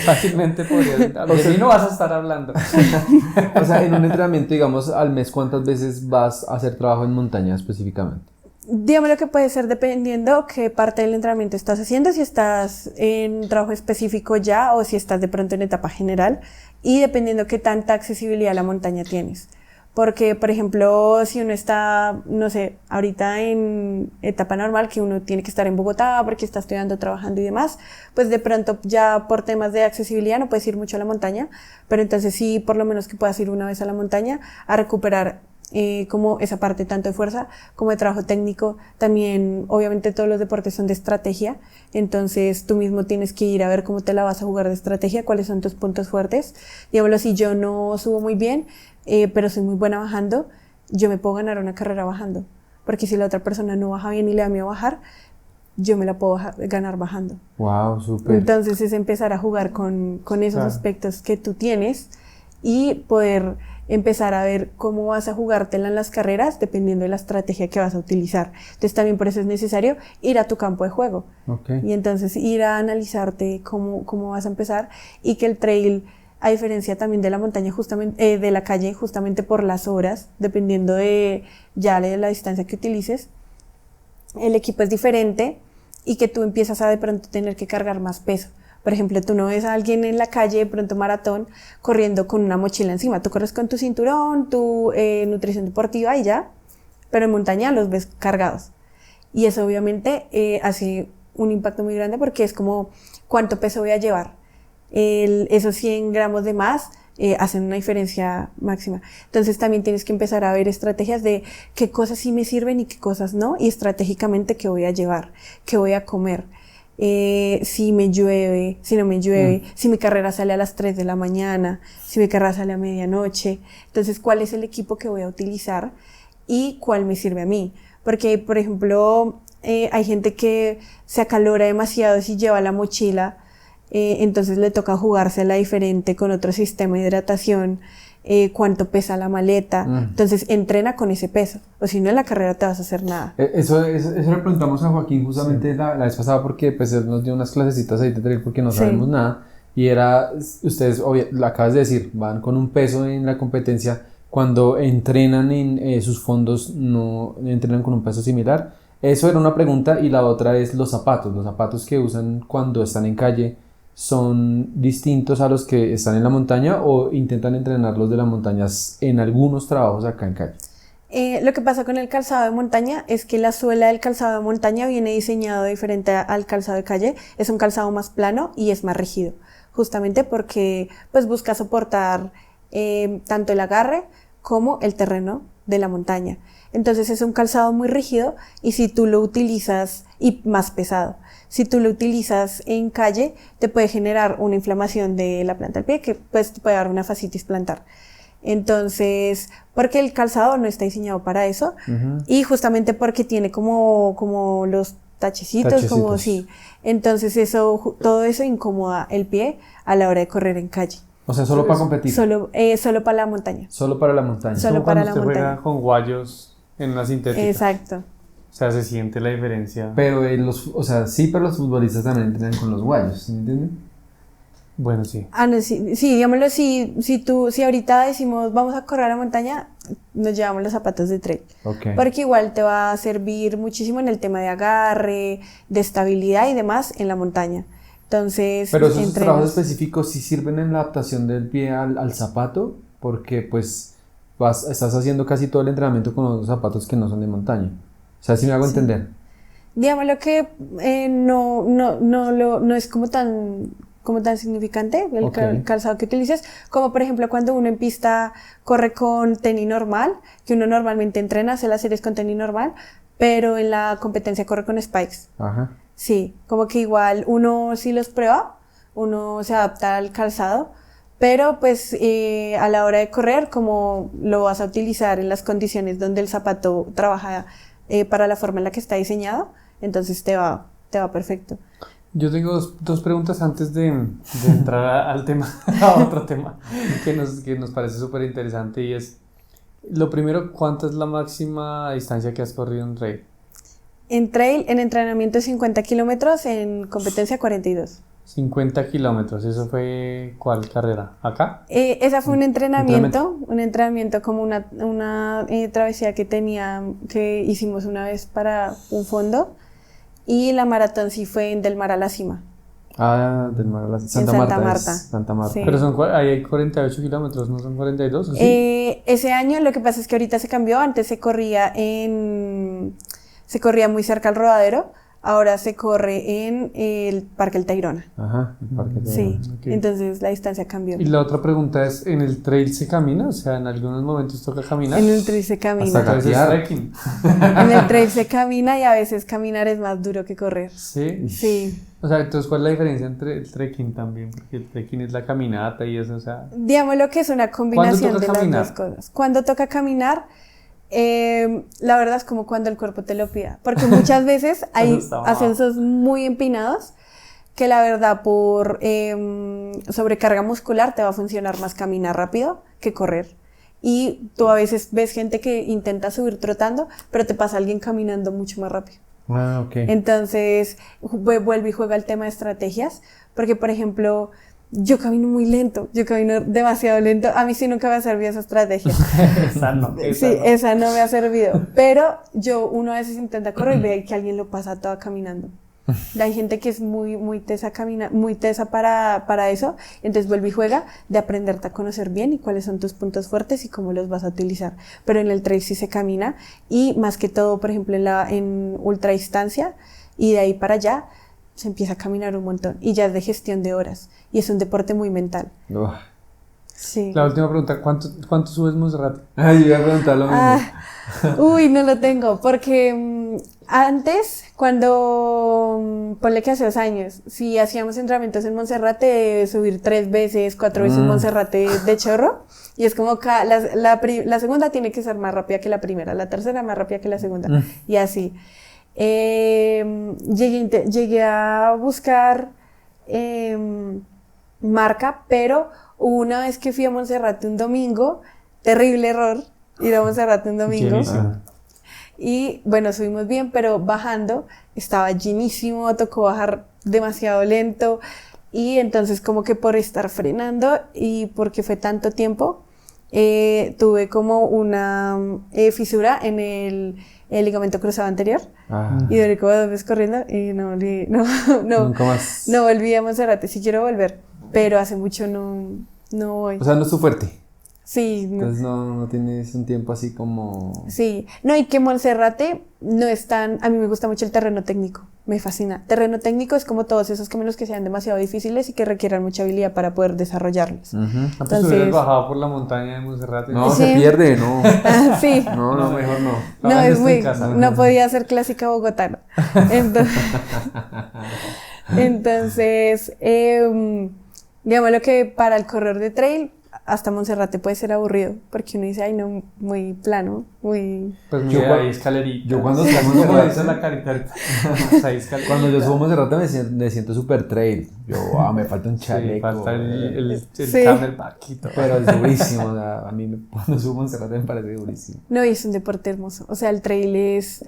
Fácilmente podría. De mí no vas a estar hablando. O sea, en un entrenamiento, digamos, al mes, ¿cuántas veces vas a hacer trabajo en montaña específicamente? Dígame lo que puede ser dependiendo qué parte del entrenamiento estás haciendo, si estás en trabajo específico ya o si estás de pronto en etapa general, y dependiendo qué tanta accesibilidad a la montaña tienes. Porque, por ejemplo, si uno está, no sé, ahorita en etapa normal, que uno tiene que estar en Bogotá porque está estudiando, trabajando y demás, pues de pronto ya por temas de accesibilidad no puedes ir mucho a la montaña, pero entonces sí, por lo menos que puedas ir una vez a la montaña a recuperar como esa parte tanto de fuerza como de trabajo técnico. También, obviamente, todos los deportes son de estrategia, entonces tú mismo tienes que ir a ver cómo te la vas a jugar de estrategia, cuáles son tus puntos fuertes. Digámoslo, si yo no subo muy bien, pero soy muy buena bajando, yo me puedo ganar una carrera bajando, porque si la otra persona no baja bien y le da miedo bajar, yo me la puedo ganar bajando. Wow, súper. Entonces es empezar a jugar con esos aspectos que tú tienes y poder empezar a ver cómo vas a jugártela en las carreras dependiendo de la estrategia que vas a utilizar. Entonces también por eso es necesario ir a tu campo de juego. Okay. Y entonces ir a analizarte cómo vas a empezar, y que el trail, a diferencia también de la montaña, justamente de la calle, justamente por las horas, dependiendo de ya de la distancia que utilices, el equipo es diferente y que tú empiezas a de pronto tener que cargar más peso. Por ejemplo, tú no ves a alguien en la calle, de pronto maratón, corriendo con una mochila encima. Tú corres con tu cinturón, tu nutrición deportiva y ya, pero en montaña los ves cargados. Y eso obviamente hace un impacto muy grande, porque es como, ¿cuánto peso voy a llevar? Esos 100 gramos de más hacen una diferencia máxima. Entonces también tienes que empezar a ver estrategias de qué cosas sí me sirven y qué cosas no, y estratégicamente qué voy a llevar, qué voy a comer. Si me llueve, si no me llueve, si mi carrera sale a las 3 de la mañana, si mi carrera sale a medianoche. Entonces, ¿cuál es el equipo que voy a utilizar y cuál me sirve a mí? Porque, por ejemplo, hay gente que se acalora demasiado si lleva la mochila, entonces le toca jugársela diferente con otro sistema de hidratación, cuánto pesa la maleta, entonces entrena con ese peso, o si no en la carrera te vas a hacer nada. Eso le preguntamos a Joaquín justamente la vez pasada, porque pues él nos dio unas clasecitas ahí de trail porque no sabemos nada, y era, ustedes lo acabas de decir, van con un peso en la competencia, cuando entrenan en sus fondos no entrenan con un peso similar. Eso era una pregunta, y la otra es los zapatos que usan cuando están en calle, ¿son distintos a los que están en la montaña o intentan entrenarlos de las montañas en algunos trabajos acá en calle? Lo que pasa con el calzado de montaña es que la suela del calzado de montaña viene diseñado diferente al calzado de calle. Es un calzado más plano y es más rígido, justamente porque pues busca soportar tanto el agarre como el terreno de la montaña. Entonces es un calzado muy rígido, y si tú lo utilizas, y más pesado, si tú lo utilizas en calle, te puede generar una inflamación de la planta del pie, que pues te puede dar una fascitis plantar. Entonces, porque el calzado no está diseñado para eso, y justamente porque tiene como los tachecitos, como sí. Entonces todo eso incomoda el pie a la hora de correr en calle. O sea, solo para competir. Solo para la montaña. Solo para la montaña. Solo para la montaña. Usted juega con guayos en una sintética. Exacto. O sea, se siente la diferencia. Pero sí, pero los futbolistas también entrenan con los guayos, ¿me entienden? Bueno, sí. No, sí, digámoslo, si ahorita decimos vamos a correr a la montaña, nos llevamos los zapatos de trail. Okay. Porque igual te va a servir muchísimo en el tema de agarre, de estabilidad y demás en la montaña. Entonces, pero esos trabajos específicos sí sirven en la adaptación del pie al zapato, porque pues estás haciendo casi todo el entrenamiento con los zapatos que no son de montaña. O sea, si me hago entender. Digámoslo que no es como tan significante el calzado que utilices, como por ejemplo cuando uno en pista corre con tenis normal, que uno normalmente entrena, hace las series con tenis normal, pero en la competencia corre con spikes. Ajá. Sí, como que igual uno sí los prueba, uno se adapta al calzado, pero pues a la hora de correr, como lo vas a utilizar en las condiciones donde el zapato trabaja para la forma en la que está diseñado, entonces te va perfecto. Yo tengo dos preguntas antes de entrar al tema, a otro tema que nos parece súper interesante, y es, lo primero, ¿cuánta es la máxima distancia que has corrido en trail? En trail, en entrenamiento 50 kilómetros, en competencia 42. 50 kilómetros, ¿eso fue cuál carrera? ¿Acá? Esa fue un entrenamiento como una travesía que hicimos una vez para un fondo, y la maratón sí fue en Del Mar a la Cima. Ah, Del Mar a la Cima. Santa Marta. Sí. Pero ahí hay 48 kilómetros, ¿no son 42? ¿O sí? Ese año lo que pasa es que ahorita se cambió, antes se corría muy cerca al Rodadero, ahora se corre en el Parque El Tayrona. Ajá, el Parque El Sí, Tayrona. Ok. entonces la distancia cambió. Y la otra pregunta es, ¿en el trail se camina? O sea, ¿en algunos momentos toca caminar? En el trail se camina. Hasta acá. Entonces, gatear. trekking. En el trail se camina y a veces caminar es más duro que correr. Sí. Sí. O sea, entonces, ¿cuál es la diferencia entre el trekking también? Porque el trekking es la caminata y eso, o sea... Digámoslo que es una combinación ¿Cuándo de toca las caminar? dos cosas. Cuando toca caminar, la verdad es como cuando el cuerpo te lo pida. Porque muchas veces hay Está mal. ascensos muy empinados que la verdad por sobrecarga muscular te va a funcionar más caminar rápido que correr. Y tú a veces ves gente que intenta subir trotando, pero te pasa alguien caminando mucho más rápido. Ah, ok. Entonces, vuelve y juega el tema de estrategias, porque por ejemplo, yo camino muy lento, yo camino demasiado lento, a mí sí nunca me ha servido esa estrategia. Esa no. Esa no me ha servido, pero uno a veces intenta correr y ve que alguien lo pasa todo caminando. Hay gente que es muy tesa muy tesa para eso, entonces vuelve y juega de aprenderte a conocer bien y cuáles son tus puntos fuertes y cómo los vas a utilizar. Pero en el trail sí se camina, y más que todo, por ejemplo, en ultra distancia y de ahí para allá se empieza a caminar un montón y ya es de gestión de horas y es un deporte muy mental. Uf. Sí. La última pregunta, ¿cuánto subes Monserrate? Ay, yo iba a preguntar lo mismo. Uy, no lo tengo, porque antes, cuando, ponle que hace 2 años, si hacíamos entrenamientos en Monserrate, subir 3 veces, 4 veces Monserrate de chorro, y es como que la segunda tiene que ser más rápida que la primera, la tercera más rápida que la segunda, y así. Llegué a buscar marca, pero una vez que fui a Monserrate un domingo, terrible error, ir a Monserrate un domingo. Llenísimo. Y bueno, subimos bien, pero bajando estaba llenísimo, tocó bajar demasiado lento, y entonces como que por estar frenando y porque fue tanto tiempo, tuve como una fisura en el ligamento cruzado anterior, y duré como 2 meses corriendo y no Nunca más. no volví a Monserrate. Sí quiero volver, pero hace mucho no voy. O sea, no es tu fuerte. Sí, no. Entonces no tienes un tiempo así como... Sí, no, y que Monserrate no es tan... A mí me gusta mucho el terreno técnico, me fascina. Terreno técnico es como todos esos caminos que sean demasiado difíciles y que requieran mucha habilidad para poder desarrollarlos. Antes Entonces- hubieras bajado por la montaña de Monserrate. No, Sí. se pierde, no. Sí, No, mejor no. no, Hagan es esto muy... en casa. No podía ser clásica bogotana. Entonces, digamos lo que para el corredor de trail, hasta Monserrate puede ser aburrido, porque uno dice, ay no, muy plano, muy... Pues Yo mira, cua- hay escalerita. yo cuando Sí, subo como Monserrate- dice la carita ahorita. Hay escalerita. Cuando yo subo Monserrate me siento súper trail. Yo, me falta un Sí, chaleco. falta el Sí. camelback y todo. Pero es durísimo. O sea, a mí cuando subo Monserrate me parece durísimo. No, y es un deporte hermoso. O sea, el trail es...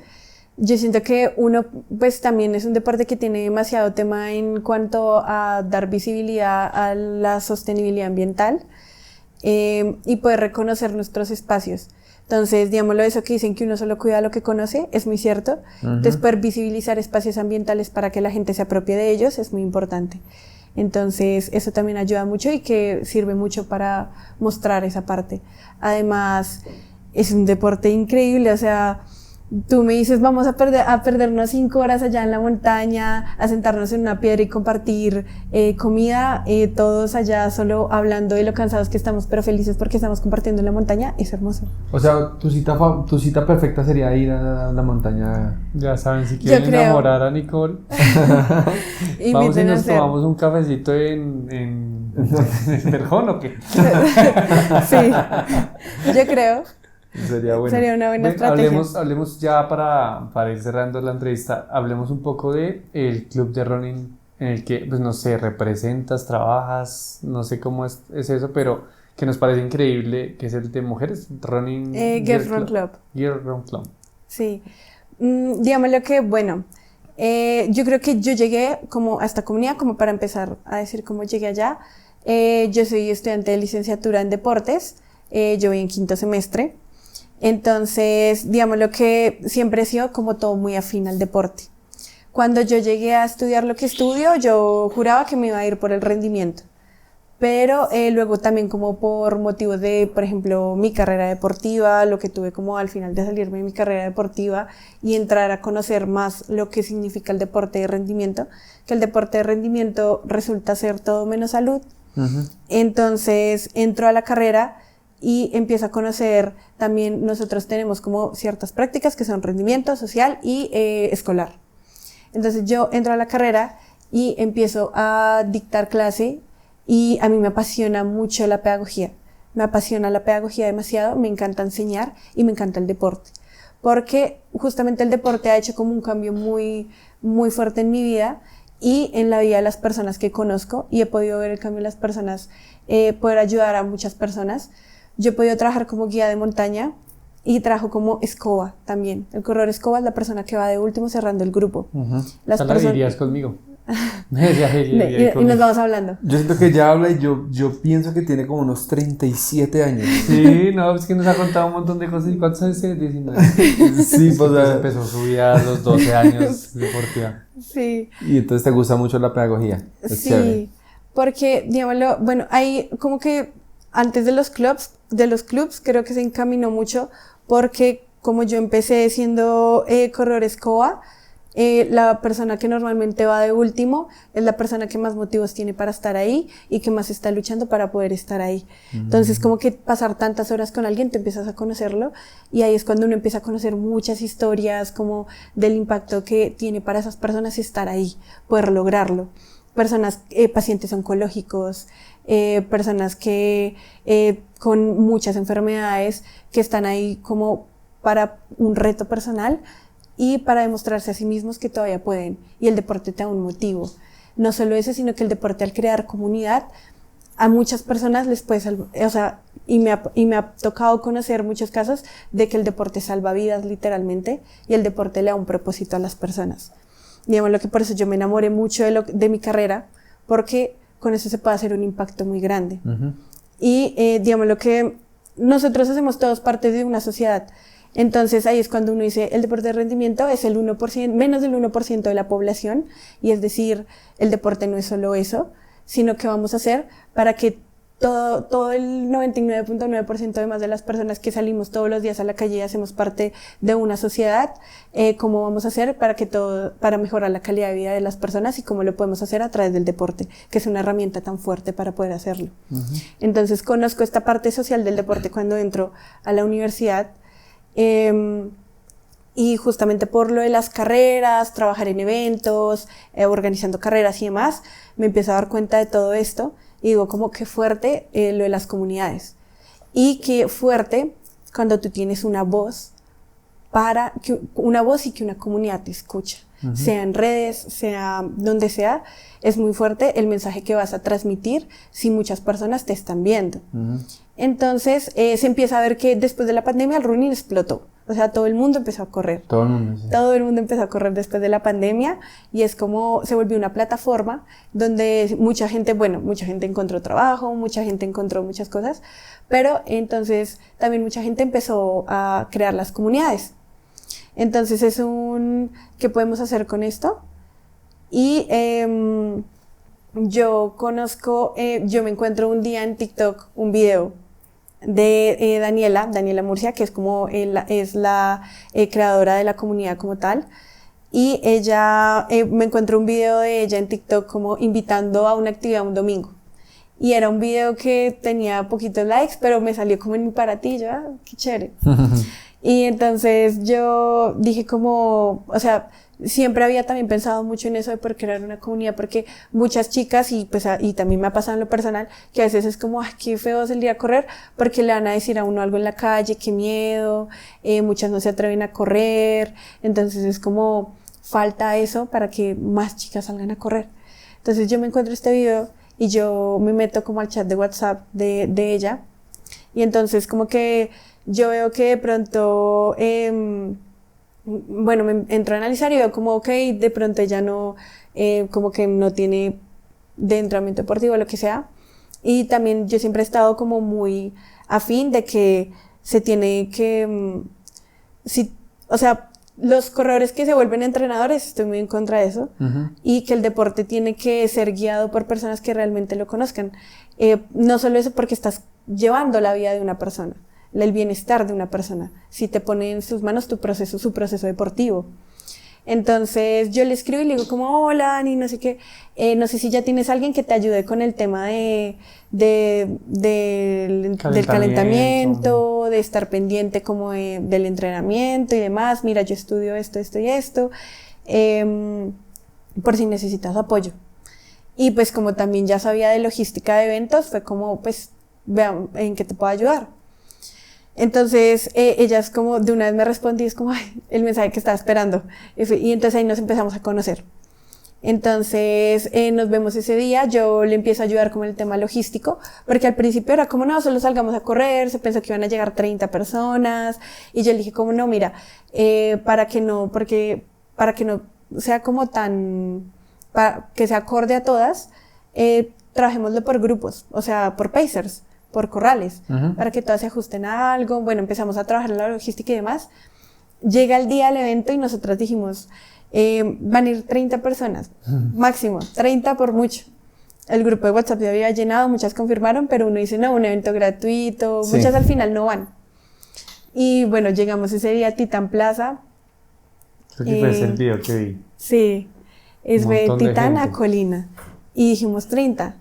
Yo siento que uno, pues también es un deporte que tiene demasiado tema en cuanto a dar visibilidad a la sostenibilidad ambiental, y poder reconocer nuestros espacios. Entonces, digámoslo, eso que dicen que uno solo cuida lo que conoce, es muy cierto. Entonces, poder visibilizar espacios ambientales para que la gente se apropie de ellos es muy importante. Entonces, eso también ayuda mucho y que sirve mucho para mostrar esa parte. Además, es un deporte increíble, o sea, tú me dices, vamos a perdernos 5 horas allá en la montaña, a sentarnos en una piedra y compartir comida, todos allá solo hablando de lo cansados que estamos, pero felices porque estamos compartiendo en la montaña, es hermoso. O sea, tu cita perfecta sería ir a la montaña. Ya saben, si quieren creo. enamorar a Nicole, vamos y Inviten a nos hacer. tomamos un cafecito en Verjón, ¿o qué? Sí, yo creo. Sería bueno. Sería una buena Ven, estrategia. hablemos ya para ir cerrando la entrevista, hablemos un poco de el club de running en el que, pues no sé, representas, trabajas, no sé cómo es eso, pero que nos parece increíble, que es el de mujeres, Running Girls Run Club. Girls Run Club. Sí, digámoslo que, bueno, yo creo que yo llegué como a esta comunidad, como para empezar a decir cómo llegué allá. Yo soy estudiante de licenciatura en deportes, yo voy en 5º semestre, entonces, digámoslo que siempre he sido como todo muy afín al deporte. Cuando yo llegué a estudiar lo que estudio, yo juraba que me iba a ir por el rendimiento. Pero luego también como por motivos de, por ejemplo, mi carrera deportiva, lo que tuve como al final de salirme de mi carrera deportiva y entrar a conocer más lo que significa el deporte de rendimiento, que el deporte de rendimiento resulta ser todo menos salud. Entonces entro a la carrera y empiezo a conocer también, nosotros tenemos como ciertas prácticas que son rendimiento social y escolar. Entonces yo entro a la carrera y empiezo a dictar clase. Y a mí me apasiona mucho la pedagogía. Me apasiona la pedagogía demasiado, me encanta enseñar y me encanta el deporte. Porque justamente el deporte ha hecho como un cambio muy, muy fuerte en mi vida y en la vida de las personas que conozco. Y he podido ver el cambio en las personas, poder ayudar a muchas personas. Yo he podido trabajar como guía de montaña y trabajo como escoba también. El corredor escoba es la persona que va de último cerrando el grupo. Las personas irías conmigo. Y nos vamos hablando. Yo siento que ella habla y yo pienso que tiene como unos 37 años. Sí, no, es que nos ha contado un montón de cosas. ¿Y cuántos años tiene? 19. Sí, pues Empezó su vida a los 12 años deportiva. Sí. Y entonces te gusta mucho la pedagogía. Es Sí, chévere. porque, digámoslo, bueno, hay como que antes de los clubs creo que se encaminó mucho porque como yo empecé siendo corredor escoba, la persona que normalmente va de último es la persona que más motivos tiene para estar ahí y que más está luchando para poder estar ahí. Entonces, como que pasar tantas horas con alguien, te empiezas a conocerlo y ahí es cuando uno empieza a conocer muchas historias como del impacto que tiene para esas personas estar ahí, poder lograrlo. Personas, pacientes oncológicos, personas que con muchas enfermedades que están ahí como para un reto personal y para demostrarse a sí mismos que todavía pueden. Y el deporte te da un motivo. No solo eso, sino que el deporte al crear comunidad, a muchas personas les puede salvar, o sea, y me ha tocado conocer muchos casos de que el deporte salva vidas literalmente y el deporte le da un propósito a las personas. Digamos lo que por eso yo me enamoré mucho de mi carrera, porque con eso se puede hacer un impacto muy grande. Y digamos lo que nosotros hacemos todos parte de una sociedad. Entonces ahí es cuando uno dice el deporte de rendimiento es el 1%, menos del 1% de la población, y es decir, el deporte no es solo eso, sino que vamos a hacer para que todo el 99.9% de más de las personas que salimos todos los días a la calle y hacemos parte de una sociedad, cómo vamos a hacer para mejorar la calidad de vida de las personas y cómo lo podemos hacer a través del deporte, que es una herramienta tan fuerte para poder hacerlo. Entonces conozco esta parte social del deporte cuando entro a la universidad, y justamente por lo de las carreras, trabajar en eventos, organizando carreras y demás, me empiezo a dar cuenta de todo esto y digo como qué fuerte lo de las comunidades y qué fuerte cuando tú tienes una voz y que una comunidad te escucha, sea en redes, sea donde sea, es muy fuerte el mensaje que vas a transmitir si muchas personas te están viendo. Entonces se empieza a ver que después de la pandemia el running explotó. O sea, todo el mundo empezó a correr. Todo el mundo, sí. Todo el mundo empezó a correr después de la pandemia y es como se volvió una plataforma donde mucha gente encontró trabajo, mucha gente encontró muchas cosas, pero entonces también mucha gente empezó a crear las comunidades. Entonces ¿qué podemos hacer con esto? Y yo me encuentro un día en TikTok un video de Daniela Murcia, que es como es la creadora de la comunidad como tal. Y ella, me encontré un video de ella en TikTok como invitando a una actividad un domingo. Y era un video que tenía poquitos likes, pero me salió como en mi para ti, yo, qué chévere. Y entonces yo dije como, o sea, siempre había también pensado mucho en eso de por crear una comunidad, porque muchas chicas, y pues y también me ha pasado en lo personal, que a veces es como, ay, qué feo es el día a correr, porque le van a decir a uno algo en la calle, qué miedo, muchas no se atreven a correr, entonces es como, falta eso para que más chicas salgan a correr. Entonces yo me encuentro este video y yo me meto como al chat de WhatsApp de ella, y entonces como que yo veo que de pronto, bueno, me entro a analizar y veo como, ok, de pronto ella no, como que no tiene de entrenamiento deportivo o lo que sea. Y también yo siempre he estado como muy afín de que se tiene que, o sea, los corredores que se vuelven entrenadores, estoy muy en contra de eso, y que el deporte tiene que ser guiado por personas que realmente lo conozcan. No solo eso, porque estás llevando la vida de una persona, el bienestar de una persona, si te pone en sus manos su proceso deportivo. Entonces yo le escribo y le digo como, hola Dani, no sé qué, no sé si ya tienes alguien que te ayude con el tema del calentamiento, de estar pendiente como del entrenamiento y demás. Mira, yo estudio esto y esto, por si necesitas apoyo. Y pues como también ya sabía de logística de eventos, fue como, pues, vean en qué te puedo ayudar. Entonces, ella es como, de una vez me respondió, es como, ay, el mensaje que estaba esperando. Y entonces ahí nos empezamos a conocer. Entonces, nos vemos ese día, yo le empiezo a ayudar con el tema logístico, porque al principio era como, no, solo salgamos a correr, se pensó que iban a llegar 30 personas, y yo le dije como, no, mira, para que no sea como tan, que se acorde a todas, trabajémoslo por grupos, o sea, por pacers, por corrales, para que todas se ajusten a algo. Bueno, empezamos a trabajar en la logística y demás. Llega el día del evento y nosotras dijimos, van a ir 30 personas, máximo, 30 por mucho. El grupo de WhatsApp ya había llenado, muchas confirmaron, pero uno dice, no, un evento gratuito, sí. Muchas al final no van. Y bueno, llegamos ese día a Titán Plaza. Creo que fue ese el video que vi. Sí, es de Titán a Colina. Y dijimos 30.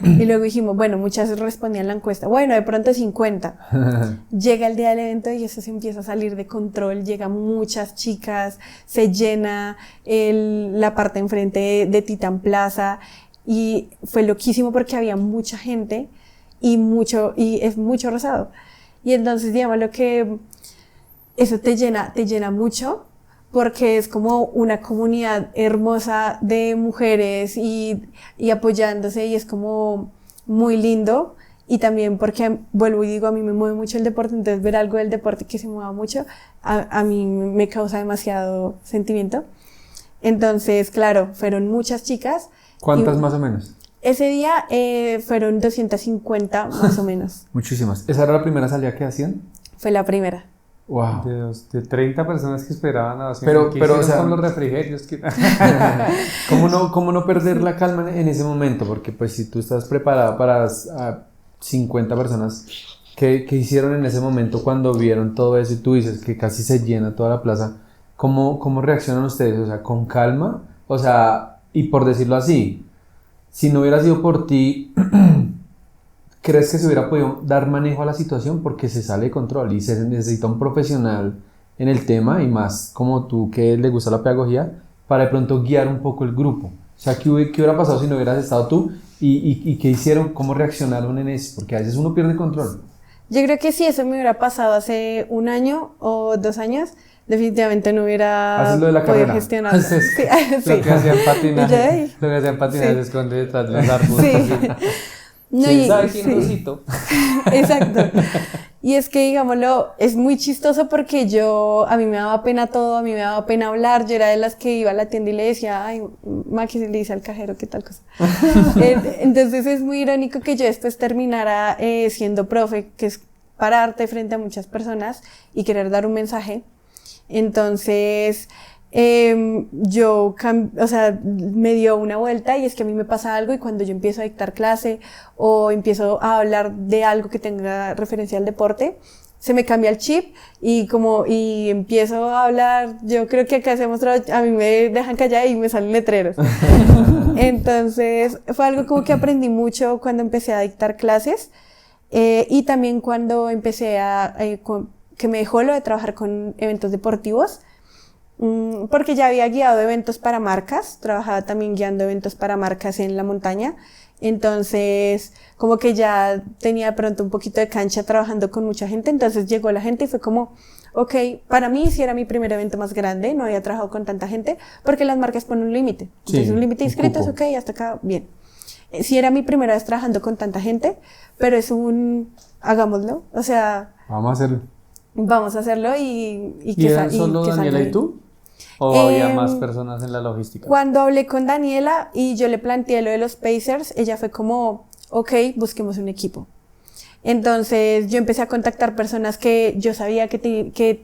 Y luego dijimos, bueno, muchas respondían la encuesta, bueno, de pronto 50. Llega el día del evento y eso se empieza a salir de control, llegan muchas chicas, se llena la parte enfrente de Titán Plaza, y fue loquísimo porque había mucha gente y es mucho rosado. Y entonces, digamos, lo que eso te llena mucho, porque es como una comunidad hermosa de mujeres y apoyándose, y es como muy lindo. Y también porque, vuelvo y digo, a mí me mueve mucho el deporte, entonces ver algo del deporte que se mueva mucho, a mí me causa demasiado sentimiento. Entonces, claro, fueron muchas chicas. ¿Cuántas más o menos? Ese día fueron 250 más o menos. Muchísimas. ¿Esa era la primera salida que hacían? Fue la primera. Wow. De 30 personas que esperaban a pero o sea, con los refrigerios que... ¿Cómo no perder la calma en ese momento? Porque pues si tú estás preparada para 50 personas, ¿qué hicieron en ese momento cuando vieron todo eso y tú dices que casi se llena toda la plaza? ¿Cómo reaccionan ustedes? O sea, ¿con calma? O sea, y por decirlo así, si no hubiera sido por ti... ¿Crees que se hubiera podido dar manejo a la situación? Porque se sale de control y se necesita un profesional en el tema, y más como tú que le gusta la pedagogía, para de pronto guiar un poco el grupo. O sea, ¿qué hubiera pasado si no hubieras estado tú? ¿Y qué hicieron? ¿Cómo reaccionaron en eso? Porque a veces uno pierde control. Yo creo que si eso me hubiera pasado hace 1 año o 2 años, definitivamente no hubiera podido gestionar. Sí. Lo que hacían patinaje. Lo que hacían patinaje se esconde detrás de los árboles. Sí. No, ¿Sabe quién Rosito? Exacto. Y es que, digámoslo, es muy chistoso porque a mí me daba pena todo, a mí me daba pena hablar. Yo era de las que iba a la tienda y le decía, ay, Maki, le dice al cajero, qué tal cosa. Entonces es muy irónico que yo después terminara siendo profe, que es pararte frente a muchas personas y querer dar un mensaje. Entonces, o sea, me dio una vuelta y es que a mí me pasa algo y cuando yo empiezo a dictar clase o empiezo a hablar de algo que tenga referencia al deporte, se me cambia el chip y empiezo a hablar. Yo creo que acá se ha mostrado, a mí me dejan callar y me salen letreros. Entonces fue algo como que aprendí mucho cuando empecé a dictar clases, y también cuando empecé que me dejó lo de trabajar con eventos deportivos, porque ya había guiado eventos para marcas, trabajaba también guiando eventos para marcas en la montaña. Entonces, como que ya tenía de pronto un poquito de cancha trabajando con mucha gente, entonces llegó la gente y fue como, ok, para mí sí era mi primer evento más grande, no había trabajado con tanta gente, porque las marcas ponen un límite. Entonces, Sí, un límite de un inscritos, cupo. ok, hasta acá, bien. Sí era mi primera vez trabajando con tanta gente, pero es hagámoslo, o sea, Vamos a hacerlo. vamos a hacerlo y ¿Y que eran solo que salga Daniela y bien. tú? ¿O había más Em, personas en la logística? Cuando hablé con Daniela y yo le planteé lo de los Pacers, ella fue como, ok, busquemos un equipo. Entonces yo empecé a contactar personas que yo sabía que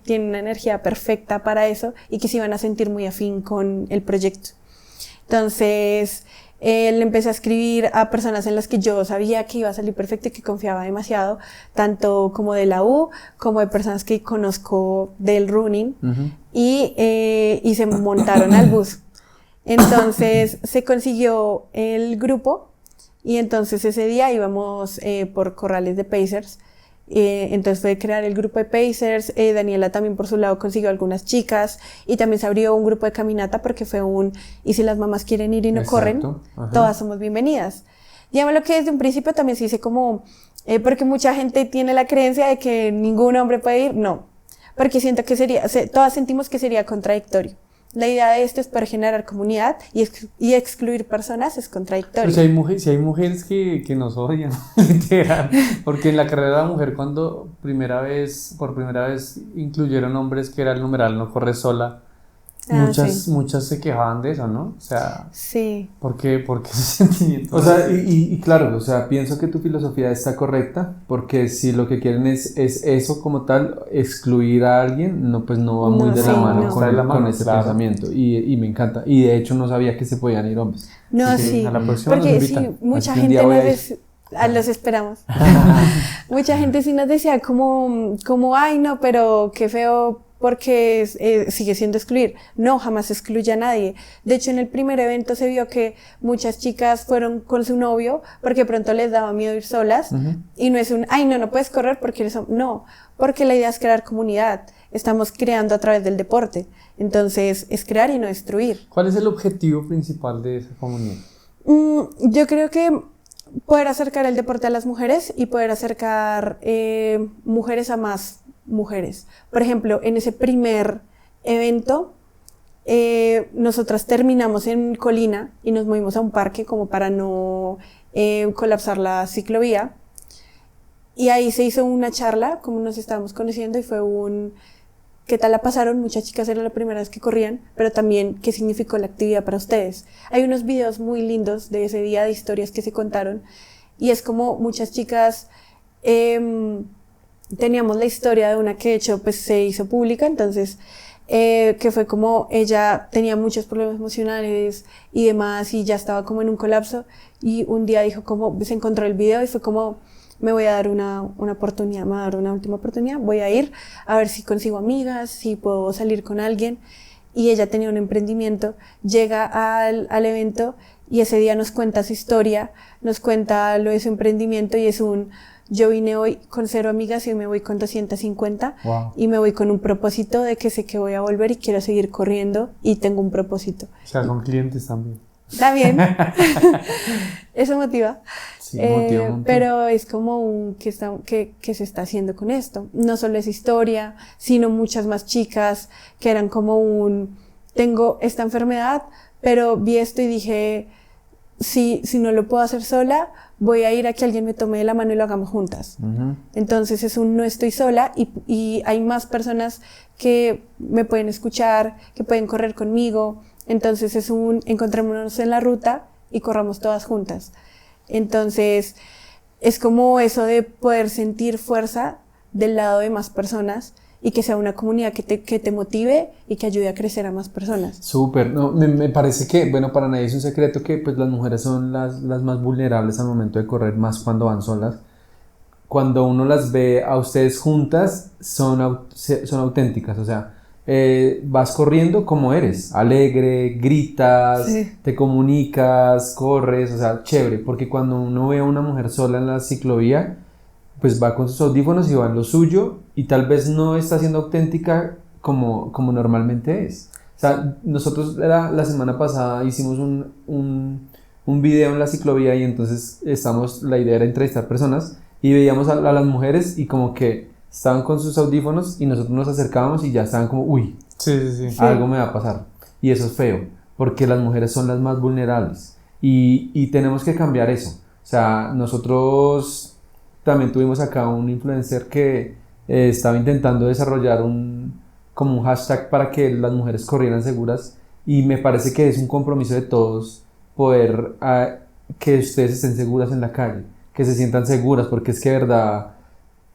tienen una energía perfecta para eso y que se iban a sentir muy afín con el proyecto. Entonces le empecé a escribir a personas en las que yo sabía que iba a salir perfecto y que confiaba demasiado, tanto como de la U, como de personas que conozco del running, y se montaron al bus. Entonces se consiguió el grupo y entonces ese día íbamos por corrales de Pacers. Entonces fue crear el grupo de Pacers. Daniela también por su lado consiguió algunas chicas y también se abrió un grupo de caminata porque fue y si las mamás quieren ir y no corren, Ajá. todas somos bienvenidas. Digamos lo que desde un principio también se hice como, porque mucha gente tiene la creencia de que ningún hombre puede ir, no, porque siento que todas sentimos que sería contradictorio. La idea de esto es para generar comunidad y excluir personas es contradictorio. Pues si hay mujeres que nos odian, literal, porque en la carrera de la mujer cuando por primera vez incluyeron hombres que era el numeral no corre sola, Sí. muchas se quejaban de eso, ¿no? O sea, Sí. ¿por qué ese sentimiento? O sea, y claro, o sea, pienso que tu filosofía está correcta, porque si lo que quieren es eso como tal, excluir a alguien, no, pues no va muy No, de la sí, mano no. con, Está de la mano, con ese claro. pensamiento, y me encanta. Y de hecho no sabía que se podían ir hombres. No, Sí, sí. a la próxima Porque nos sí, invitan. mucha Así que un gente día voy nos a ir. los esperamos. Mucha gente sí nos decía como, ay, no, pero qué feo porque sigue siendo excluir. No, jamás excluye a nadie. De hecho, en el primer evento se vio que muchas chicas fueron con su novio porque pronto les daba miedo ir solas. Y no es ay, no puedes correr porque eres hombre. No, porque la idea es crear comunidad. Estamos creando a través del deporte. Entonces, es crear y no destruir. ¿Cuál es el objetivo principal de esa comunidad? Yo creo que poder acercar el deporte a las mujeres y poder acercar mujeres a más mujeres. Por ejemplo, en ese primer evento, nosotras terminamos en Colina y nos movimos a un parque como para no colapsar la ciclovía. Y ahí se hizo una charla, como nos estábamos conociendo, y fue ¿qué tal la pasaron? Muchas chicas era la primera vez que corrían, pero también qué significó la actividad para ustedes. Hay unos videos muy lindos de ese día, de historias que se contaron, y es como muchas chicas, teníamos la historia de una que de hecho pues se hizo pública, entonces, que fue como ella tenía muchos problemas emocionales y demás, y ya estaba como en un colapso, y un día dijo como, se encontró el video y fue como, me voy a dar una oportunidad, me voy a dar una última oportunidad, voy a ir a ver si consigo amigas, si puedo salir con alguien. Y ella tenía un emprendimiento, llega al evento y ese día nos cuenta su historia, nos cuenta lo de su emprendimiento y yo vine hoy con 0 amigas y me voy con 250. Wow. Y me voy con un propósito de que sé que voy a volver y quiero seguir corriendo y tengo un propósito. O sea, son clientes también. Está bien, eso motiva. Sí, motiva un montón. Pero es como que se está haciendo con esto. No solo es historia, sino muchas más chicas que eran como tengo esta enfermedad, pero vi esto y dije, si no lo puedo hacer sola, voy a ir a que alguien me tome de la mano y lo hagamos juntas. Entonces es no estoy sola y hay más personas que me pueden escuchar, que pueden correr conmigo. Entonces es encontrémonos en la ruta y corramos todas juntas. Entonces es como eso de poder sentir fuerza del lado de más personas y que sea una comunidad que te motive y que ayude a crecer a más personas. Súper, no, me parece que, bueno, para nadie es un secreto que pues las mujeres son las más vulnerables al momento de correr, más cuando van solas. Cuando uno las ve a ustedes juntas, son auténticas, o sea, vas corriendo como eres, alegre, gritas, Sí. te comunicas, corres, o sea, chévere, porque cuando uno ve a una mujer sola en la ciclovía, pues va con sus audífonos y va en lo suyo y tal vez no está siendo auténtica como normalmente es. O sea, nosotros la semana pasada hicimos un video en la ciclovía y entonces la idea era entrevistar personas y veíamos a las mujeres y como que estaban con sus audífonos y nosotros nos acercábamos y ya estaban como, uy, Sí. algo me va a pasar. Y eso es feo, porque las mujeres son las más vulnerables y tenemos que cambiar eso. O sea, nosotros también tuvimos acá un influencer que estaba intentando desarrollar como un hashtag para que las mujeres corrieran seguras y me parece que es un compromiso de todos poder que ustedes estén seguras en la calle, que se sientan seguras, porque es que de verdad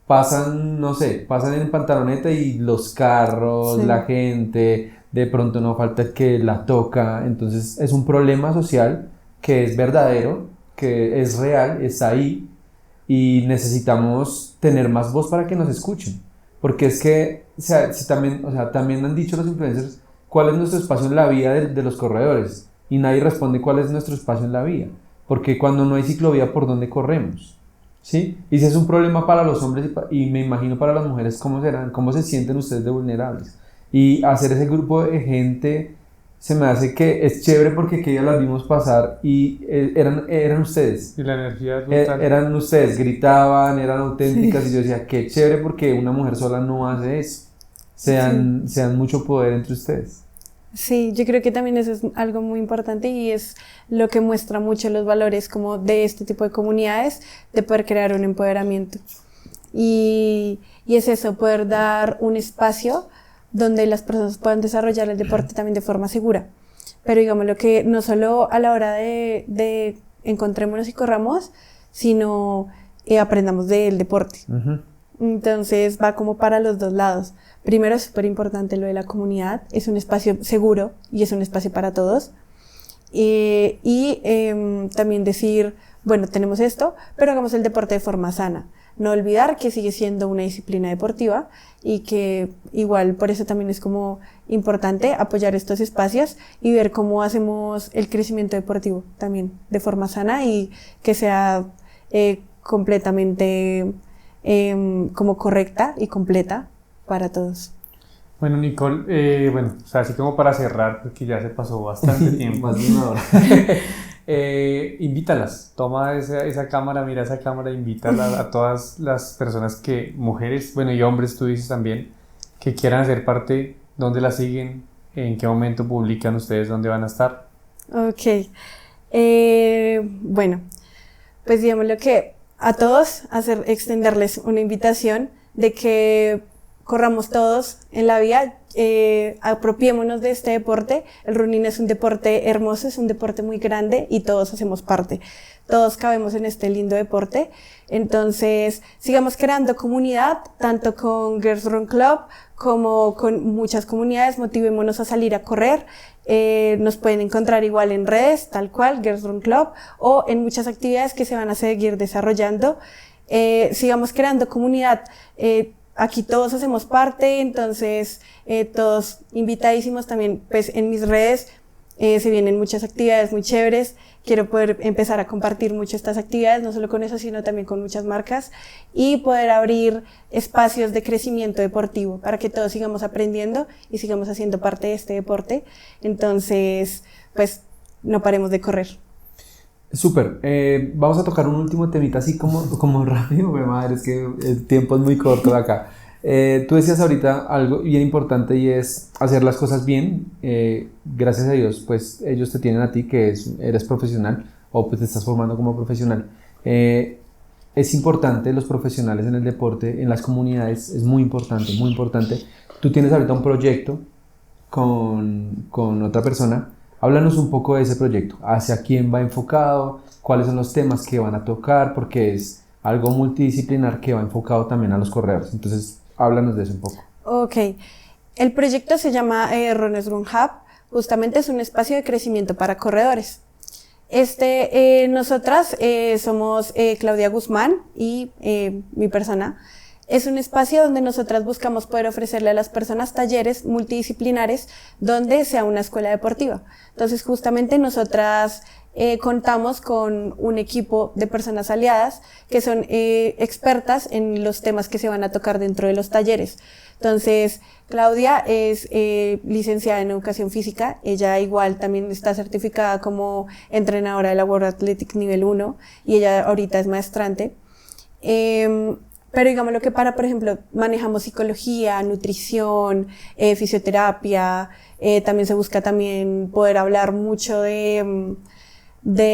pasan, no sé, pasan en pantaloneta y los carros, Sí. la gente, de pronto no falta el que la toca, entonces es un problema social que es verdadero, que es real, está ahí y necesitamos tener más voz para que nos escuchen, porque es que, o sea, también han dicho los influencers cuál es nuestro espacio en la vida de los corredores y nadie responde cuál es nuestro espacio en la vía, porque cuando no hay ciclovía, ¿por dónde corremos? ¿Sí? Y si es un problema para los hombres y me imagino para las mujeres, ¿cómo se sienten ustedes de vulnerables? Y hacer ese grupo de gente se me hace que es chévere porque que ya las vimos pasar y eran ustedes. Y la energía es brutal. Eran ustedes, gritaban, eran auténticas y yo decía, qué chévere porque una mujer sola no hace eso. Se dan mucho poder entre ustedes. Sí, yo creo que también eso es algo muy importante y es lo que muestra mucho los valores como de este tipo de comunidades, de poder crear un empoderamiento. Y es eso, poder dar un espacio donde las personas puedan desarrollar el deporte también de forma segura. Pero digamos lo que no solo a la hora de encontrémonos y corramos, sino aprendamos del deporte. Uh-huh. Entonces va como para los dos lados. Primero es súper importante lo de la comunidad, es un espacio seguro y es un espacio para todos. También decir, bueno, tenemos esto, pero hagamos el deporte de forma sana. No olvidar que sigue siendo una disciplina deportiva y que igual por eso también es como importante apoyar estos espacios y ver cómo hacemos el crecimiento deportivo también de forma sana y que sea completamente como correcta y completa para todos. Bueno, Nicole, o sea, así como para cerrar, porque ya se pasó bastante tiempo. Más de una hora. Invítalas, toma esa cámara, mira esa cámara, invítalas a todas las personas mujeres, bueno, y hombres, tú dices también, que quieran hacer parte, dónde la siguen, en qué momento publican ustedes, dónde van a estar. Ok. Bueno, pues digámoslo que a todos extenderles una invitación de que corramos todos en la vía, apropiémonos de este deporte. El running es un deporte hermoso, es un deporte muy grande y todos hacemos parte. Todos cabemos en este lindo deporte. Entonces, sigamos creando comunidad, tanto con Girls Run Club como con muchas comunidades. Motivémonos a salir a correr. Nos pueden encontrar igual en redes, tal cual, Girls Run Club, o en muchas actividades que se van a seguir desarrollando. Sigamos creando comunidad. Aquí todos hacemos parte, entonces todos invitadísimos también, pues en mis redes se vienen muchas actividades muy chéveres. Quiero poder empezar a compartir mucho estas actividades, no solo con eso, sino también con muchas marcas y poder abrir espacios de crecimiento deportivo para que todos sigamos aprendiendo y sigamos haciendo parte de este deporte. Entonces, pues no paremos de correr. Súper, vamos a tocar un último temita así como rápido, mi madre, es que el tiempo es muy corto de acá. Tú decías ahorita algo bien importante y es hacer las cosas bien. Gracias a Dios, pues ellos te tienen a ti que eres profesional o pues te estás formando como profesional. Es importante los profesionales en el deporte, en las comunidades, es muy importante, muy importante. Tú tienes ahorita un proyecto con otra persona. Háblanos un poco de ese proyecto, hacia quién va enfocado, cuáles son los temas que van a tocar, porque es algo multidisciplinar que va enfocado también a los corredores. Entonces, háblanos de eso un poco. Ok, el proyecto se llama Runners Run Hub, justamente es un espacio de crecimiento para corredores. Nosotras somos Claudia Guzmán y mi persona. Es un espacio donde nosotras buscamos poder ofrecerle a las personas talleres multidisciplinares donde sea una escuela deportiva. Entonces, justamente nosotras contamos con un equipo de personas aliadas que son expertas en los temas que se van a tocar dentro de los talleres. Entonces, Claudia es licenciada en Educación Física. Ella igual también está certificada como entrenadora de la World Athletic nivel 1 y ella ahorita es maestrante. Pero digamos lo que por ejemplo, manejamos psicología, nutrición, fisioterapia, también se busca también poder hablar mucho de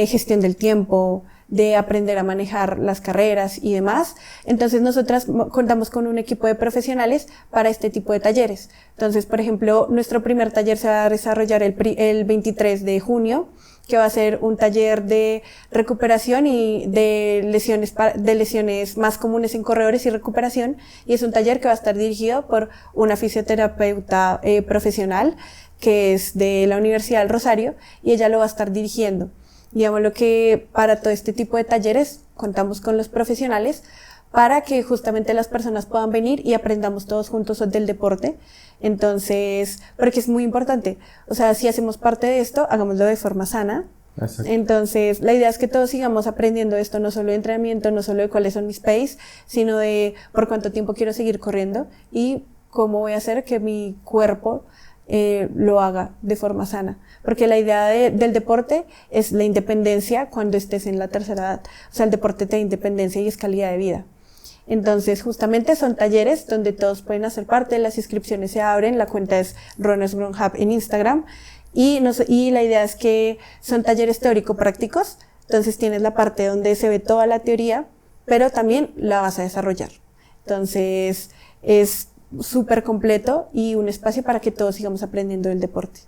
gestión del tiempo, de aprender a manejar las carreras y demás. Entonces nosotras contamos con un equipo de profesionales para este tipo de talleres. Entonces, por ejemplo, nuestro primer taller se va a desarrollar el 23 de junio, que va a ser un taller de recuperación y de lesiones más comunes en corredores y recuperación, y es un taller que va a estar dirigido por una fisioterapeuta profesional que es de la Universidad del Rosario, y ella lo va a estar dirigiendo. Digamos lo que para todo este tipo de talleres contamos con los profesionales para que justamente las personas puedan venir y aprendamos todos juntos del deporte. Entonces, porque es muy importante, o sea, si hacemos parte de esto, hagámoslo de forma sana. Exacto. Entonces, la idea es que todos sigamos aprendiendo esto, no solo de entrenamiento, no solo de cuáles son mis pace, sino de por cuánto tiempo quiero seguir corriendo y cómo voy a hacer que mi cuerpo lo haga de forma sana, porque la idea del deporte es la independencia cuando estés en la tercera edad. O sea, el deporte te da independencia y es calidad de vida. Entonces, justamente son talleres donde todos pueden hacer parte, las inscripciones se abren, la cuenta es Runners Run Hub en Instagram, y la idea es que son talleres teórico-prácticos. Entonces tienes la parte donde se ve toda la teoría, pero también la vas a desarrollar. Entonces, es súper completo y un espacio para que todos sigamos aprendiendo del deporte.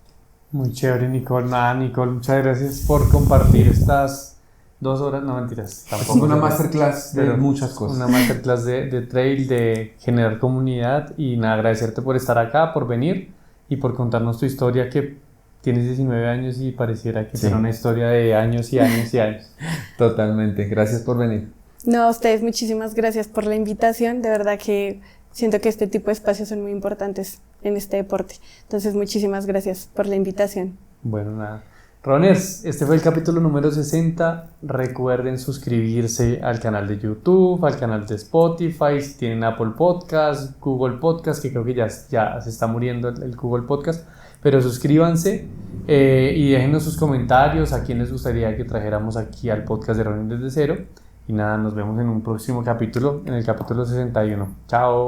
Muy chévere, Nicole. Nada, Nicole, muchas gracias por compartir estas 2 horas, no mentiras, tampoco. Es una masterclass de muchas cosas. Una masterclass de trail, de generar comunidad, y nada, agradecerte por estar acá, por venir y por contarnos tu historia, que tienes 19 años y pareciera que será una historia de años y años y años. Totalmente, gracias por venir. No, a ustedes muchísimas gracias por la invitación, de verdad que siento que este tipo de espacios son muy importantes en este deporte. Entonces, muchísimas gracias por la invitación. Bueno, nada. Runners, este fue el capítulo número 60. Recuerden suscribirse al canal de YouTube, al canal de Spotify, si tienen Apple Podcast, Google Podcast, que creo que ya se está muriendo el Google Podcast, pero suscríbanse y déjenos sus comentarios a quién les gustaría que trajéramos aquí al podcast de Running desde cero. Y nada, nos vemos en un próximo capítulo, en el capítulo 61. Chao.